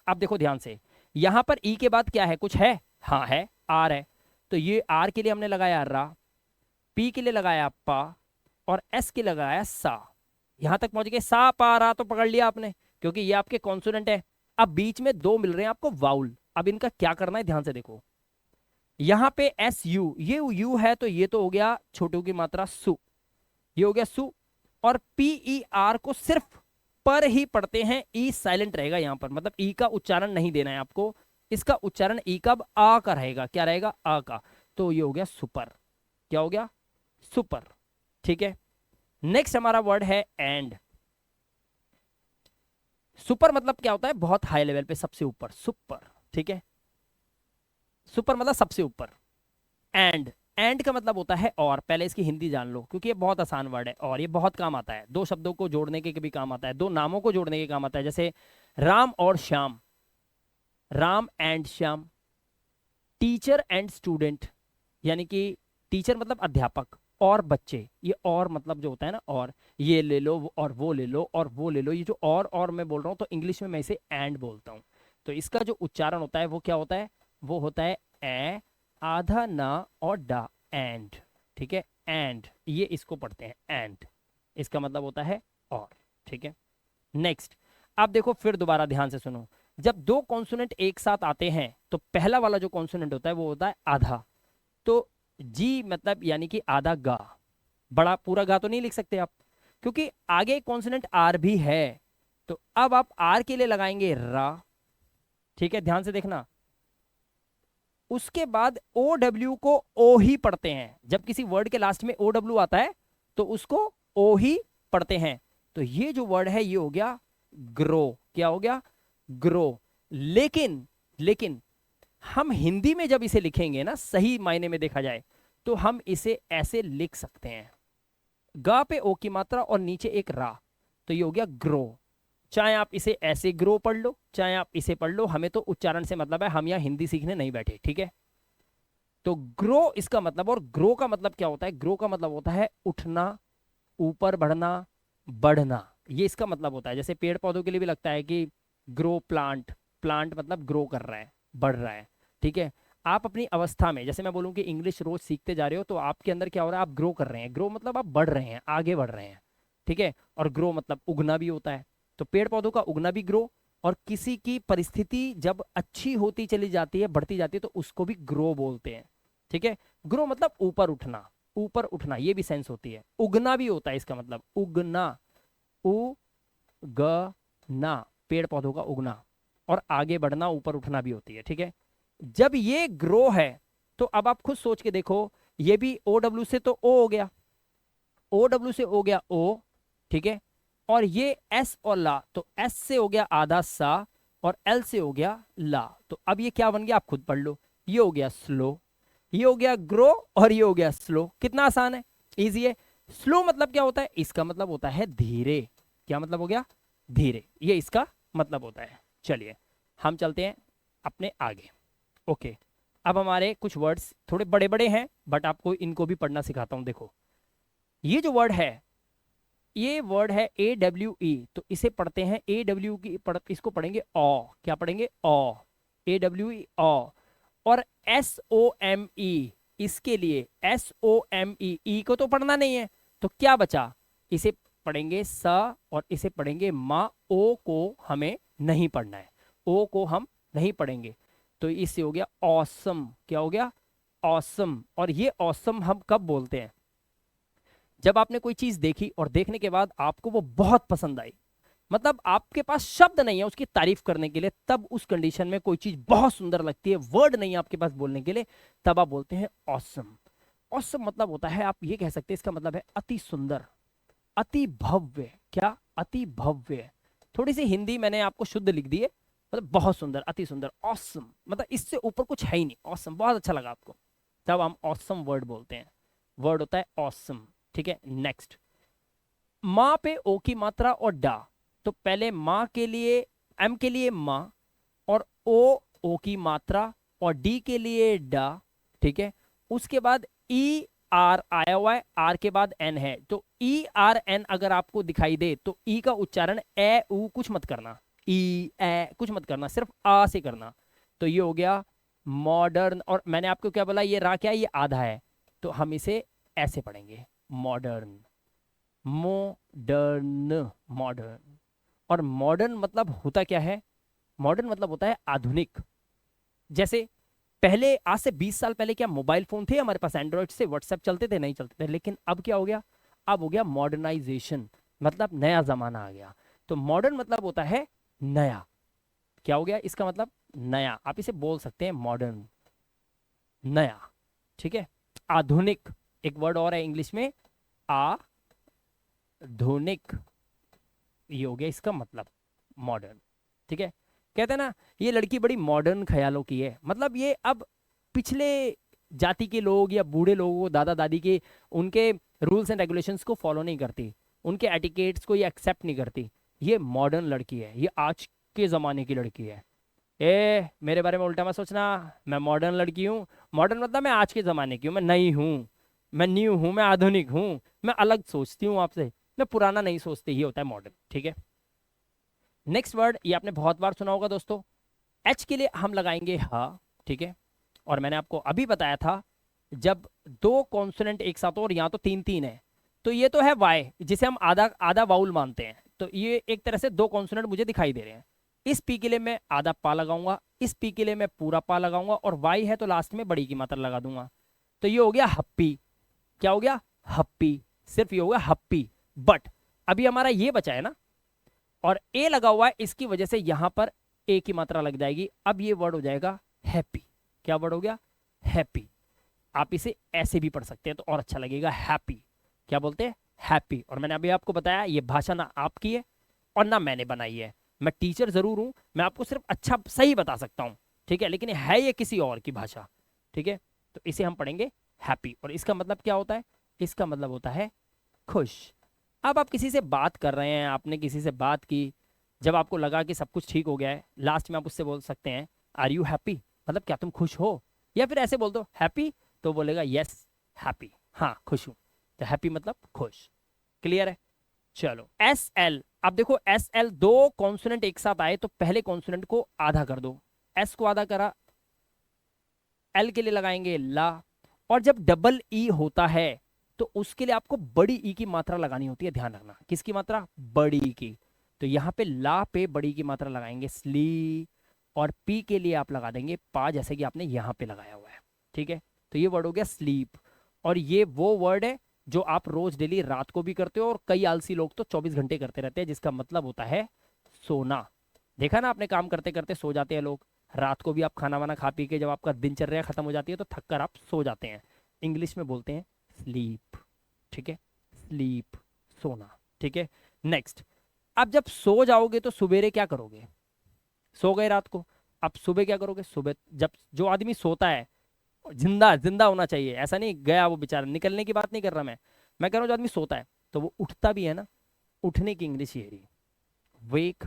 अब देखो ध्यान से, यहां पर ई के बाद क्या है? कुछ है? हाँ है, आर है। तो ये आर के लिए हमने लगाया रा, पी के लिए लगाया पा, और एस के लगाया सा। यहां तक पहुंच गए, सा पा रा तो पकड़ लिया आपने, क्योंकि ये आपके कॉन्सोनेंट है। अब बीच में दो मिल रहे हैं आपको वाउल। अब इनका क्या करना है? ध्यान से देखो, यहां पे SU, ये यू है तो ये तो हो गया छोटू की मात्रा सु, ये हो गया सु। और PER को सिर्फ पर ही पढ़ते हैं, ई साइलेंट रहेगा यहां पर, मतलब ई का उच्चारण नहीं देना है आपको। इसका उच्चारण ई का आ का रहेगा। क्या रहेगा? आ का। तो ये हो गया सुपर। क्या हो गया? सुपर। ठीक है, नेक्स्ट हमारा वर्ड है एंड। सुपर मतलब क्या होता है? बहुत हाई लेवल पे, सबसे ऊपर, सुपर। ठीक है, सुपर मतलब सबसे ऊपर। एंड, एंड का मतलब होता है और, पहले इसकी हिंदी जान लो क्योंकि ये बहुत आसान वर्ड है और ये बहुत काम आता है, दो शब्दों को जोड़ने के भी काम आता है, दो नामों को जोड़ने के काम आता है, जैसे राम और Shyam, Ram and Shyam. Teacher and student, यानी कि टीचर मतलब अध्यापक और बच्चे, ये और मतलब जो होता है ना, और ये ले लो और वो ले लो और वो ले लो, ये जो और मैं बोल रहा हूँ तो इंग्लिश में मैं इसे एंड बोलता हूँ। तो इसका जो उच्चारण होता है वो क्या होता है, वो होता है ए, आधा ना और डा, एंड। ठीक है, एंड, ये इसको पढ़ते हैं एंड, इसका मतलब होता है और। ठीक है, नेक्स्ट। अब देखो फिर दोबारा ध्यान से सुनो, जब दो कॉन्सोनेंट एक साथ आते हैं तो पहला वाला जो कॉन्सोनेंट होता है वो होता है आधा। तो जी मतलब यानी कि आधा गा, बड़ा पूरा गा तो नहीं लिख सकते आप क्योंकि आगे कॉन्सोनेंट आर भी है। तो अब आप आर के लिए लगाएंगे रा। ठीक है, ध्यान से देखना। उसके बाद ओ डब्ल्यू को ओ ही पढ़ते हैं, जब किसी वर्ड के लास्ट में ओ डब्ल्यू आता है तो उसको ओ ही पढ़ते हैं। तो ये जो वर्ड है ये हो गया ग्रो। क्या हो गया, ग्रो। लेकिन लेकिन हम हिंदी में जब इसे लिखेंगे ना, सही मायने में देखा जाए तो हम इसे ऐसे लिख सकते हैं, गा पे ओ की मात्रा और नीचे एक रा, तो ये हो गया ग्रो। चाहे आप इसे ऐसे ग्रो पढ़ लो, चाहे आप इसे पढ़ लो, हमें तो उच्चारण से मतलब है, हम यहाँ हिंदी सीखने नहीं बैठे। ठीक है, तो ग्रो इसका मतलब, और ग्रो का मतलब क्या होता है, ग्रो का मतलब होता है उठना, ऊपर बढ़ना, बढ़ना, ये इसका मतलब होता है। जैसे पेड़ पौधों के लिए भी लगता है कि ग्रो प्लांट, प्लांट मतलब ग्रो कर रहा है, बढ़ रहा है। ठीक है, आप अपनी अवस्था में, जैसे मैं बोलूं कि इंग्लिश रोज सीखते जा रहे हो तो आपके अंदर क्या हो रहा है, आप ग्रो कर रहे हैं, ग्रो मतलब आप बढ़ रहे हैं, आगे बढ़ रहे हैं। ठीक है, और ग्रो मतलब उगना भी होता है, तो पेड़ पौधों का उगना भी ग्रो, और किसी की परिस्थिति जब अच्छी होती चली जाती है, बढ़ती जाती है, तो उसको भी ग्रो बोलते हैं। ठीक है, ग्रो मतलब ऊपर उठना, ऊपर उठना, ये भी सेंस होती है। उगना भी होता है, इसका मतलब उगना, उगना, पेड़ पौधों का उगना, और आगे बढ़ना, ऊपर उठना भी होती है। ठीक है, जब ये ग्रो है तो अब आप खुद सोच के देखो, ये भी ओ डब्ल्यू से तो ओ हो गया, ओ डब्ल्यू से हो गया ओ। ठीक है, और ये एस और ला, तो एस से हो गया आधा सा और एल से हो गया ला, तो अब ये क्या बन गया, आप खुद पढ़ लो। ये हो गया स्लो, ये हो गया ग्रो, और ये हो गया स्लो। कितना आसान है, इजी है। स्लो मतलब क्या होता है, इसका मतलब होता है धीरे। क्या मतलब हो गया, धीरे, ये इसका मतलब होता है। चलिए हम चलते हैं अपने आगे। ओके, अब हमारे कुछ वर्ड्स थोड़े बड़े बड़े हैं बट आपको इनको भी पढ़ना सिखाता हूं। देखो ये जो वर्ड है, ये वर्ड है ए डब्ल्यू ई, तो इसे पढ़ते हैं ए डब्ल्यू की इसको पढ़ेंगे ओ। क्या पढ़ेंगे, ओ, ए डब्ल्यू ई ओ। और एस ओ एम ई, इसके लिए एस ओ एम ई, ई को तो पढ़ना नहीं है, तो क्या बचा, इसे पढ़ेंगे स, और इसे पढ़ेंगे मा। ओ को हमें नहीं पढ़ना है, ओ को हम नहीं पढ़ेंगे, तो इससे हो गया ऑसम। क्या हो गया, ऑसम। और ये ऑसम हम कब बोलते हैं, जब आपने कोई चीज देखी और देखने के बाद आपको वो बहुत पसंद आई, मतलब आपके पास शब्द नहीं है उसकी तारीफ करने के लिए, तब उस कंडीशन में कोई चीज बहुत सुंदर लगती है, वर्ड नहीं है आपके पास बोलने के लिए, तब आप बोलते हैं ऑसम। ऑसम मतलब होता है, आप ये कह सकते हैं, इसका मतलब है अति सुंदर, अति भव्य। क्या, अति भव्य। थोड़ी सी हिंदी मैंने आपको शुद्ध लिख दी है, मतलब बहुत सुंदर, अति सुंदर, ऑसम, मतलब इससे ऊपर कुछ है ही नहीं। ऑसम बहुत अच्छा लगा आपको, तब हम ऑसम वर्ड बोलते हैं, वर्ड होता है ऑसम। ठीक है, नेक्स्ट। माँ पे ओ की मात्रा और डा, तो पहले माँ के लिए, एम के लिए माँ, और ओ की मात्रा, और डी के लिए डा। ठीक है, उसके बाद ई आर आया हुआ है, आर के बाद एन है, तो ई आर एन अगर आपको दिखाई दे तो ई का उच्चारण ए ऊ कुछ मत करना, ई ए कुछ मत करना, सिर्फ आ से करना। तो ये हो गया मॉडर्न। और मैंने आपको क्या बोला, ये रा क्या है, ये आधा है, तो हम इसे ऐसे पढ़ेंगे, मॉडर्न, मॉडर्न, मॉडर्न। और मॉडर्न मतलब होता क्या है, मॉडर्न मतलब होता है आधुनिक। जैसे पहले, आज से 20 साल पहले क्या मोबाइल फोन थे हमारे पास, एंड्रॉइड से व्हाट्सएप चलते थे, नहीं चलते थे, लेकिन अब क्या हो गया, अब हो गया मॉडर्नाइजेशन, मतलब नया जमाना आ गया। तो मॉडर्न मतलब होता है नया। क्या हो गया, इसका मतलब नया, आप इसे बोल सकते हैं मॉडर्न, नया। ठीक है, आधुनिक, एक वर्ड और है इंग्लिश में, आधुनिक, ये हो गया इसका मतलब मॉडर्न। ठीक है, कहते हैं ना ये लड़की बड़ी मॉडर्न ख्यालों की है, मतलब ये अब पिछले जाति के लोग या बूढ़े लोगों को, दादा दादी के, उनके रूल्स एंड रेगुलेशंस को फॉलो नहीं करती, उनके एटिकेट्स को ये एक्सेप्ट नहीं करती। ये मॉडर्न लड़की है, ये आज के ज़माने की लड़की है। मेरे बारे में उल्टा मत सोचना, मैं मॉडर्न लड़की हूँ। मॉडर्न मतलब मैं आज के ज़माने की हूँ, मैं नई हूँ, मैं न्यू हूँ, मैं आधुनिक हूँ, मैं अलग सोचती हूँ आपसे, मैं पुराना नहीं सोचती। ये होता है मॉडर्न, ठीक है। नेक्स्ट वर्ड, ये आपने बहुत बार सुना होगा दोस्तों। एच के लिए हम लगाएंगे हा, ठीक है। और मैंने आपको अभी बताया था, जब दो कॉन्सोनेंट एक साथ हो और यहाँ तो तीन तीन है, तो ये तो है वाई, जिसे हम आधा आधा वाउल मानते हैं। तो ये एक तरह से दो कॉन्सोनेंट मुझे दिखाई दे रहे हैं। इस पी के लिए मैं आधा पा लगाऊंगा, इस पी के लिए मैं पूरा पा लगाऊंगा, और वाई है तो लास्ट में बड़ी की मात्रा लगा दूंगा। तो ये हो गया हप्पी। क्या हो गया? हप्पी। सिर्फ ये हो गया हप्पी। बट अभी हमारा ये बचा है ना, और ए लगा हुआ है, इसकी वजह से यहां पर ए की मात्रा लग जाएगी। अब ये वर्ड हो जाएगा हैप्पी। क्या वर्ड हो गया? हैप्पी। आप इसे ऐसे भी पढ़ सकते हैं तो और अच्छा लगेगा, हैप्पी। क्या बोलते हैं? हैप्पी। और मैंने अभी आपको बताया, ये भाषा ना आपकी है और ना मैंने बनाई है। मैं टीचर जरूर हूं, मैं आपको सिर्फ अच्छा सही बता सकता हूं, ठीक है, लेकिन है ये किसी और की भाषा, ठीक है। तो इसे हम पढ़ेंगे हैप्पी। और इसका मतलब क्या होता है? इसका मतलब होता है खुश। अब आप किसी से बात कर रहे हैं, आपने किसी से बात की, जब आपको लगा कि सब कुछ ठीक हो गया है, लास्ट में आप उससे बोल सकते हैं आर यू हैप्पी, मतलब क्या तुम खुश हो। या फिर ऐसे बोल दो हैप्पी, तो बोलेगा यस हैप्पी, हाँ खुश हूं। तो हैप्पी मतलब खुश। क्लियर है? चलो एस एल। अब देखो एस एल, दो कॉन्सोनेंट एक साथ आए तो पहले कॉन्सोनेंट को आधा कर दो। एस को आधा करा, एल के लिए लगाएंगे ला। और जब डबल ई होता है तो उसके लिए आपको बड़ी ई की मात्रा लगानी होती है, ध्यान रखना। किसकी मात्रा? बड़ी ई की। तो यहां पे ला पे बड़ी की मात्रा लगाएंगे स्ली, और पी के लिए आप लगा देंगे पा, जैसे कि आपने यहां पे लगाया हुआ है, ठीक है। तो ये वर्ड हो गया स्लीप। और ये वो वर्ड है जो आप रोज डेली रात को भी करते हो, और कई आलसी लोग तो 24 घंटे करते रहते हैं, जिसका मतलब होता है सोना। देखा ना आपने, काम करते करते सो जाते हैं लोग। रात को भी आप खाना वाना खा पी के जब आपका दिनचर्या खत्म हो जाती है तो थक कर आप सो जाते हैं। इंग्लिश में बोलते हैं स्लीप, ठीक है। स्लीप, सोना, ठीक है। नेक्स्ट, अब जब सो जाओगे तो सुबेरे क्या करोगे? सो गए रात को, अब सुबह क्या करोगे? सुबह जब जो आदमी सोता है, जिंदा जिंदा होना चाहिए, ऐसा नहीं गया वो बेचारा, निकलने की बात नहीं कर रहा मैं कह रहा हूँ जो आदमी सोता है तो वो उठता भी है ना। उठने की इंग्लिश ये रही, वेक।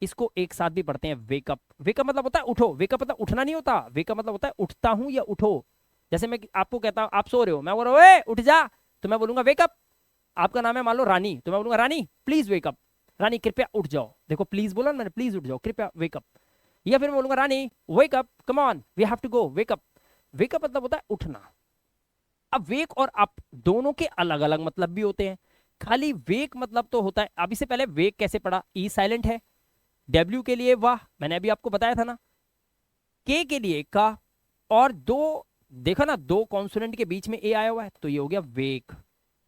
इसको एक साथ भी पढ़ते हैं, वेकअप। वेकअप मतलब होता है उठो, वेकअप मतलब उठना नहीं होता, वेकअप मतलब होता है उठता हूं या उठो। जैसे मैं आपको कहता हूं आप सो रहे हो, मैं बोल रहा हूं ए उठ जा, तो मैं बोलूंगा वेकअप। आपका नाम है मान लो रानी, तो मैं बोलूंगा रानी प्लीज वेकअप, रानी कृपया उठ जाओ। देखो प्लीज बोला ना मैंने, प्लीज उठ जाओ, कृपया वेकअप। या फिर मैं बोलूंगा Rani wake up, come on we have to go, wake up. Wake up मतलब होता है उठना। अब वेक और अप दोनों के अलग अलग मतलब भी होते हैं। खाली वेक मतलब तो होता है, अब इससे पहले वेक कैसे पढ़ा? ई साइलेंट है, डब्ल्यू के लिए वाह, मैंने अभी आपको बताया था ना, के लिए का, और दो, देखा ना दो कॉन्सोनेंट के बीच में ए आया हुआ है, तो ये हो गया वेक,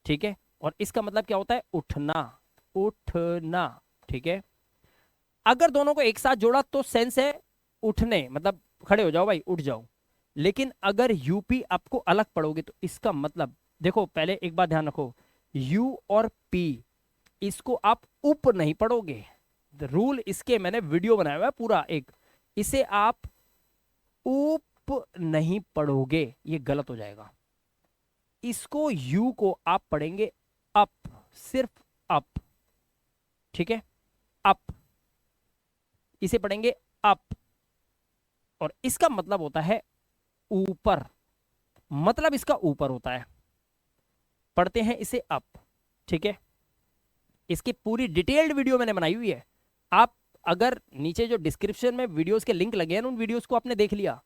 ठीक है। और इसका मतलब क्या होता है? उठना, उठना, ठीक है। अगर दोनों को एक साथ जोड़ा तो सेंस है उठने, मतलब खड़े हो जाओ भाई, उठ जाओ। लेकिन अगर यूपी आपको अलग पढ़ोगे तो इसका मतलब, देखो पहले एक बात ध्यान रखो, यू और पी, इसको आप उप नहीं पढ़ोगे। रूल इसके मैंने वीडियो बनाया हुआ है पूरा एक, इसे आप उप नहीं पढ़ोगे, ये गलत हो जाएगा। इसको यू को आप पढ़ेंगे अप, सिर्फ अप, ठीक है, अप, इसे पढ़ेंगे अप। और इसका मतलब होता है ऊपर, मतलब इसका ऊपर होता है, पढ़ते हैं इसे अप, ठीक है। इसकी पूरी डिटेल्ड वीडियो मैंने बनाई हुई है। आप अगर नीचे जो डिस्क्रिप्शन में वीडियोस के लिंक लगे हैं उन वीडियोस को आपने देख लिया,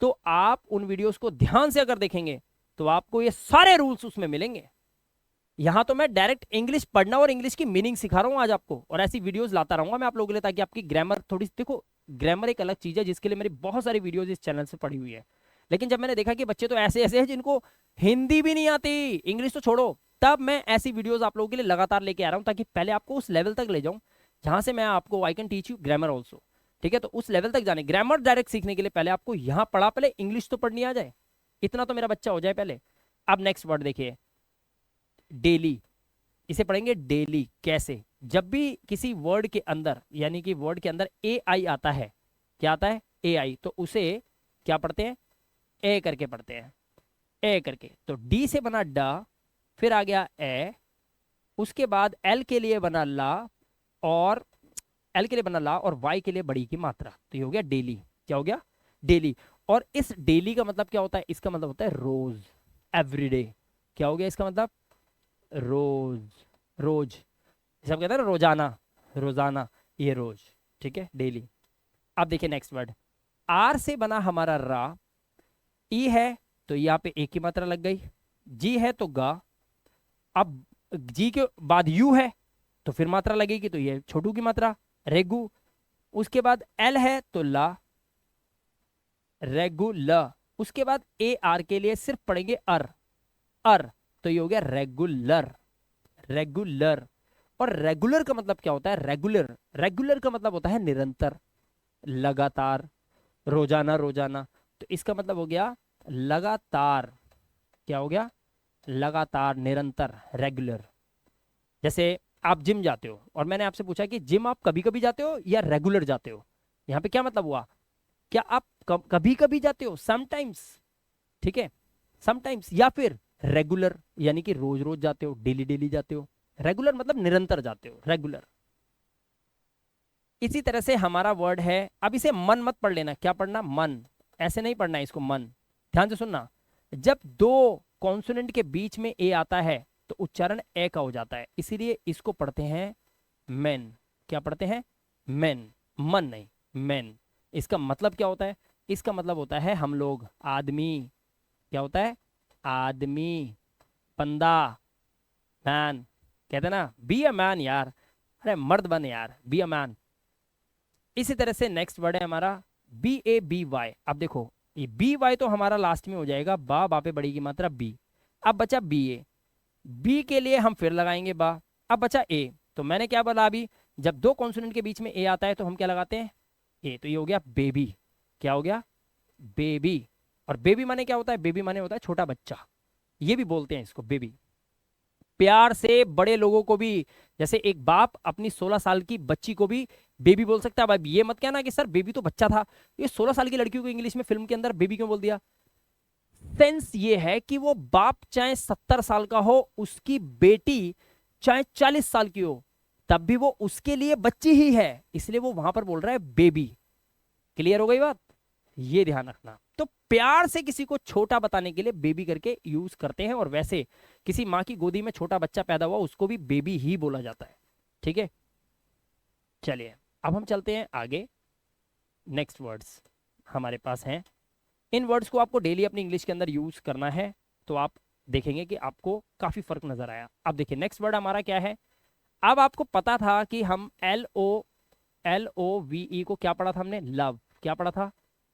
तो आप उन वीडियोस को ध्यान से अगर देखेंगे तो आपको ये सारे रूल्स उसमें मिलेंगे। यहां तो मैं डायरेक्ट इंग्लिश पढ़ना और इंग्लिश की मीनिंग सिखा रहा हूं आज आपको, और ऐसी वीडियोस लाता रहूंगा मैं आप लोगों के लिए, ताकि आपकी ग्रामर थोड़ी, देखो ग्रामर एक अलग चीज है जिसके लिए मेरी बहुत सारी वीडियोस इस चैनल से पड़ी हुई है। लेकिन जब मैंने देखा कि बच्चे तो ऐसे ऐसे हैं जिनको हिंदी भी नहीं आती, इंग्लिश तो छोड़ो, तब मैं ऐसी वीडियोस आप लोगों के लिए लगातार लेके आ रहा हूं, ताकि पहले आपको उस लेवल तक ले जाऊं जहां से मैं आपको I can teach you grammar also, ठीक है। तो उस लेवल तक जाने, ग्रामर डायरेक्ट सीखने के लिए पहले आपको यहां पढ़ा, पहले इंग्लिश तो पढ़नी आ जाए, इतना तो मेरा बच्चा हो जाए पहले। अब नेक्स्ट वर्ड देखिए, डेली। इसे पढ़ेंगे डेली। कैसे? जब भी किसी वर्ड के अंदर, यानी कि वर्ड के अंदर ए आई आता है, क्या आता है? ए आई, तो उसे क्या पढ़ते हैं? ए करके पढ़ते हैं, ए करके, तो डी से बना ड, फिर आ गया ए, उसके बाद एल के लिए बना ला, और एल के लिए बना ला और वाई के लिए बड़ी की मात्रा, तो ये हो गया डेली। क्या हो गया? डेली। और इस डेली का मतलब क्या होता है? इसका मतलब होता है रोज, एवरीडे। क्या हो गया इसका मतलब? रोज, रोज। सब कहते हैं ना रोजाना, रोजाना, ये रोज। ठीक है, डेली। अब देखिए नेक्स्ट वर्ड, आर से बना हमारा रा, ई है तो यहाँ पे एक की मात्रा लग गई, जी है तो गा, अब जी के बाद यू है तो फिर मात्रा लगेगी, तो ये छोटू की मात्रा, रेगू। उसके बाद एल है तो ला, रेगुलर। उसके बाद ए आर के लिए सिर्फ पढ़ेंगे अर, अर, तो ये हो गया रेगुलर, रेगुलर। और रेगुलर का मतलब क्या होता है? रेगुलर, रेगुलर का मतलब होता है निरंतर, लगातार, रोजाना, रोजाना। तो इसका मतलब हो गया लगातार। क्या हो गया? लगातार, निरंतर, रेगुलर। जैसे आप जिम जाते हो और मैंने आपसे पूछा कि जिम आप कभी कभी जाते हो या रेगुलर जाते हो, यहाँ पे क्या मतलब हुआ? क्या आप कभी कभी जाते हो, समटाइम्स, ठीक है, समटाइम्स, या फिर रेगुलर यानी कि रोज रोज जाते हो, डेली डेली जाते हो। रेगुलर मतलब निरंतर जाते हो, रेगुलर। इसी तरह से हमारा वर्ड है, अब इसे मन मत पढ़ लेना। क्या पढ़ना? मन, ऐसे नहीं पढ़ना है इसको, मन। ध्यान से सुनना, जब दो कॉन्सोनेंट के बीच में ए आता है तो उच्चारण ए का हो जाता है, इसीलिए इसको पढ़ते हैं मेन। क्या पढ़ते हैं? मेन, मन नहीं, मेन। इसका मतलब क्या होता है? इसका मतलब होता है हम लोग, आदमी। क्या होता है? आदमी, बंदा, मैन। कहते हैं ना बी अ मैन यार, अरे मर्द बन यार, बी अ मैन। इसी तरह से नेक्स्ट वर्ड है हमारा बी ए बी वाई। अब देखो ये बी वाई तो हमारा लास्ट में हो जाएगा, बा, बा पे बड़ी की मात्रा बी। अब बचा बी ए, बी के लिए हम फिर लगाएंगे बा। अब बचा ए, तो मैंने क्या बोला अभी, जब दो कॉन्सोनेंट के बीच में ए आता है तो हम क्या लगाते हैं? ए, तो ये हो गया बेबी। क्या हो गया? बेबी। और बेबी माने क्या होता है? बेबी माने होता है छोटा बच्चा, ये भी बोलते हैं इसको बेबी। प्यार से बड़े लोगों को भी, जैसे एक बाप अपनी 16 साल की बच्ची को भी बेबी बोल सकता है। भाई ये मत कहना कि सर बेबी तो बच्चा था, ये 16 साल की लड़कियों को इंग्लिश में फिल्म के अंदर बेबी क्यों बोल दिया? सेंस ये है कि वो बाप चाहे 70 साल का हो, उसकी बेटी चाहे 40 साल की हो, तब भी वो उसके लिए बच्ची ही है, इसलिए वो वहां पर बोल रहा है बेबी। क्लियर हो गई बात? ये ध्यान रखना। तो प्यार से किसी को छोटा बताने के लिए बेबी करके यूज करते हैं, और वैसे किसी माँ की गोदी में छोटा बच्चा पैदा हुआ उसको भी बेबी ही बोला जाता है। ठीक है, चलिए अब हम चलते हैं आगे। नेक्स्ट वर्ड्स हमारे पास हैं, इन वर्ड्स को आपको डेली अपनी इंग्लिश के अंदर यूज करना है, तो आप देखेंगे कि आपको काफी फर्क नजर आया। अब देखिए नेक्स्ट वर्ड हमारा क्या है। अब आपको पता था कि हम LOVE को क्या पढ़ा था हमने? लव। क्या पढ़ा था?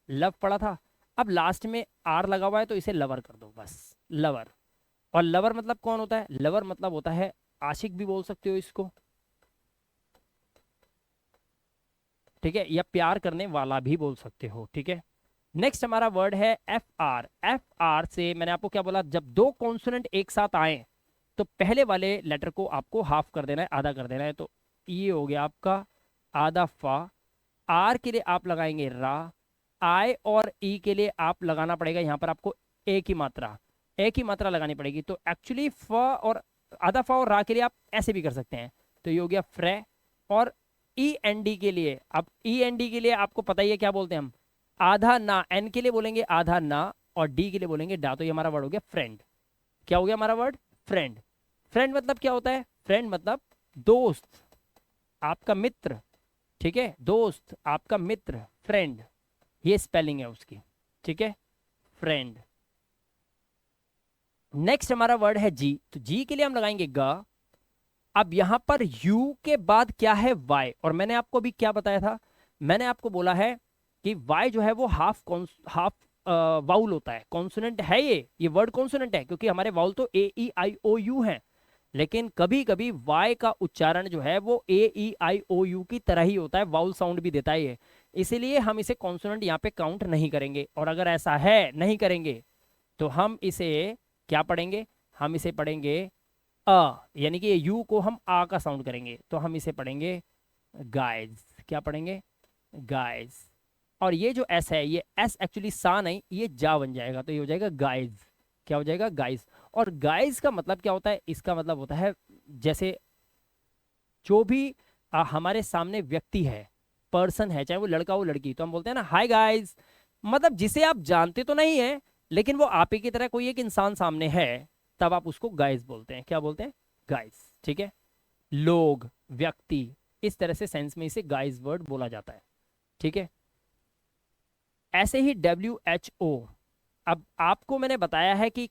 लव पढ़ा था। अब लास्ट में आर लगा हुआ है तो इसे लवर कर दो, बस, लवर। और लवर मतलब कौन होता है? लवर मतलब होता है आशिक भी बोल सकते हो इसको, ठीक है, या प्यार करने वाला भी बोल सकते हो। ठीक है, नेक्स्ट हमारा वर्ड है FR। FR से मैंने आपको क्या बोला, जब दो कॉन्सोनेंट एक साथ आए तो पहले वाले लेटर को आपको हाफ कर देना है, आधा कर देना है। तो ये हो गया आपका आधा फा। आर के लिए आप लगाएंगे रा, आई और ई के लिए आप लगाना पड़ेगा यहाँ पर आपको ए की मात्रा, ए की मात्रा लगानी पड़ेगी। तो एक्चुअली फ और आधा फा और रा के लिए आप ऐसे भी कर सकते हैं, तो ये हो गया फ्रे। और END के लिए, अब END के लिए आपको पता ही है क्या बोलते हैं हम, आधा ना, एन के लिए बोलेंगे आधा ना, और डी के लिए बोलेंगे डा। तो ये हमारा वर्ड हो गया फ्रेंड। क्या हो गया हमारा वर्ड? फ्रेंड। फ्रेंड मतलब क्या होता है? फ्रेंड मतलब दोस्त, आपका मित्र। ठीक है, दोस्त, आपका मित्र, फ्रेंड, ये स्पेलिंग है उसकी। ठीक है, फ्रेंड। नेक्स्ट हमारा वर्ड है जी। तो जी के लिए हम लगाएंगे ग। अब यहां पर यू के बाद क्या है? वाई। और मैंने आपको अभी क्या बताया था? मैंने आपको बोला है कि वाई जो है वो हाफ वाउल होता है, कॉन्सोनेंट है। ये वर्ड कॉन्सोनेंट है क्योंकि हमारे वाउल तो AEIOU हैं, लेकिन कभी कभी वाई का उच्चारण जो है वो AEIOU की तरह ही होता है, वाउल साउंड भी देता है ये, इसीलिए हम इसे कॉन्सोनेंट यहाँ पे काउंट नहीं करेंगे। और अगर ऐसा है नहीं करेंगे तो हम इसे क्या पढ़ेंगे? हम इसे पढ़ेंगे यानी कि यू को हम आ का साउंड करेंगे, तो हम इसे पढ़ेंगे गाइज। क्या पढ़ेंगे? गाइज। और ये जो एस है, ये एस एक्चुअली सा नहीं, ये जा बन जाएगा, तो ये हो जाएगा गाइज। क्या हो जाएगा, गाइज। और गाइज का मतलब क्या होता है, इसका मतलब होता है जैसे जो भी हमारे सामने व्यक्ति है, पर्सन है, चाहे वो लड़का हो लड़की, तो हम बोलते हैं ना हाय गाइज, मतलब जिसे आप जानते तो नहीं है लेकिन वो आप ही की तरह कोई एक इंसान सामने है, तब आप उसको गाइज बोलते हैं। क्या बोलते हैं, गाइज। ठीक है, लोग, व्यक्ति, इस तरह से सेंस में इसे गाइज वर्ड बोला जाता है। ठीक है, ऐसे ही WHO। अब आपको मैंने बताया है कि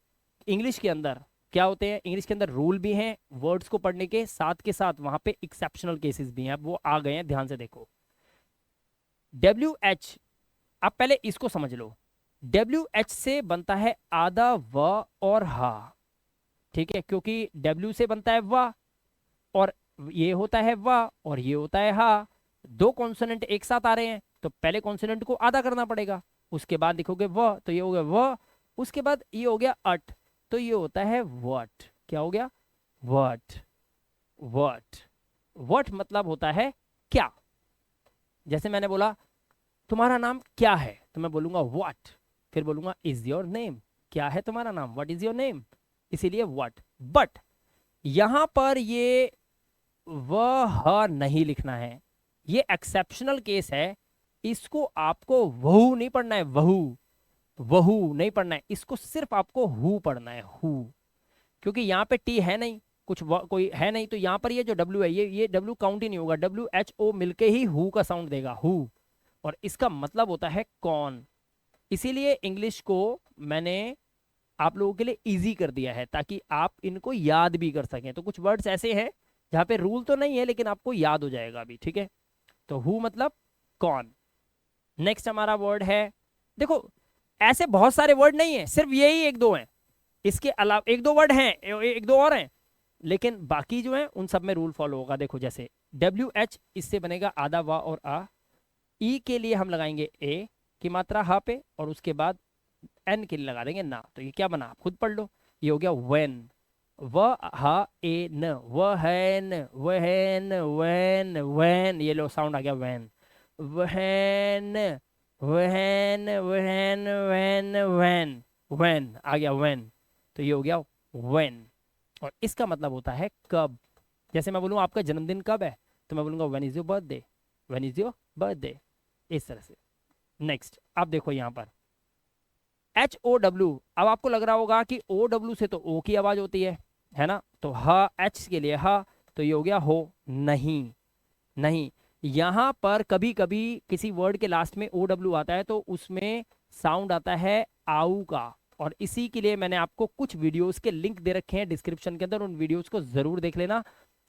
इंग्लिश के अंदर क्या होते हैं, इंग्लिश के अंदर रूल भी हैं वर्ड्स को पढ़ने के साथ के साथ, वहां पे एक्सेप्शनल केसेस भी हैं, अब वो आ गए हैं, ध्यान से देखो। WH, आप पहले इसको समझ लो। WH से बनता है आधा व और हा। ठीक है, क्योंकि W से बनता है व, और ये होता है व, और ये होता है हा। दो कॉन्सोनेंट एक साथ आ रहे हैं, तो पहले कॉन्सोनेंट को आधा करना पड़ेगा, उसके बाद लिखोगे व, तो ये हो गया व, उसके बाद ये हो गया अट, तो ये होता है वट। क्या हो गया, वट। वट, वट मतलब होता है क्या। जैसे मैंने बोला तुम्हारा नाम क्या है, तो मैं बोलूंगा व्हाट, फिर बोलूंगा इज योर नेम, क्या है तुम्हारा नाम, व्हाट इज योर नेम, इसीलिए व्हाट। बट यहां पर ये वह नहीं लिखना है, ये एक्सेप्शनल केस है, इसको आपको वहू नहीं पढ़ना है, वहू, वहू नहीं पढ़ना है, इसको सिर्फ आपको हु पढ़ना है, हु। क्योंकि यहाँ पे टी है नहीं, कोई है नहीं, तो यहाँ पर ये जो डब्ल्यू है, ये डब्ल्यू काउंट ही नहीं होगा, WHO मिलके ही हु का साउंड देगा, हु। और इसका मतलब होता है कौन। इसीलिए इंग्लिश को मैंने आप लोगों के लिए इजी कर दिया है ताकि आप इनको याद भी कर सकें। तो कुछ वर्ड्स ऐसे हैं जहाँ पे रूल तो नहीं है लेकिन आपको याद हो जाएगा अभी। ठीक है, तो हु मतलब कौन। नेक्स्ट हमारा वर्ड है, देखो ऐसे बहुत सारे वर्ड नहीं है, सिर्फ यही एक दो हैं, इसके अलावा एक दो वर्ड हैं, एक दो और हैं, लेकिन बाकी जो है उन सब में रूल फॉलो होगा। देखो जैसे WH, इससे बनेगा आधा वा और आ। ई के लिए हम लगाएंगे ए की मात्रा हा पे, और उसके बाद एन के लिए लगा देंगे ना, तो ये क्या बना, आप खुद पढ़ लो, ये हो गया वेन। व हा ए न, वहन, वहन, वैन, वैन, ये लो साउंड आ गया वैन, वहन, वहन, वहन, वैन, वैन, वैन आ गया वैन, तो ये हो गया वैन। और इसका मतलब होता है कब। जैसे मैं बोलूँ आपका जन्मदिन कब है, तो मैं बोलूंगा when is your birthday, when is your birthday, इस तरह से। नेक्स्ट आप देखो यहाँ पर HOW। अब आपको लग रहा होगा कि OW से तो ओ की आवाज होती है ना, तो ह, एच के लिए ह, तो ये हो गया हो। नहीं, नहीं, यहां पर कभी कभी किसी वर्ड के लास्ट में OW आता है तो उसमें साउंड आता है आऊ का, और इसी के लिए मैंने आपको कुछ वीडियोस के लिंक दे रखे हैं डिस्क्रिप्शन के अंदर, उन वीडियोस को जरूर देख लेना,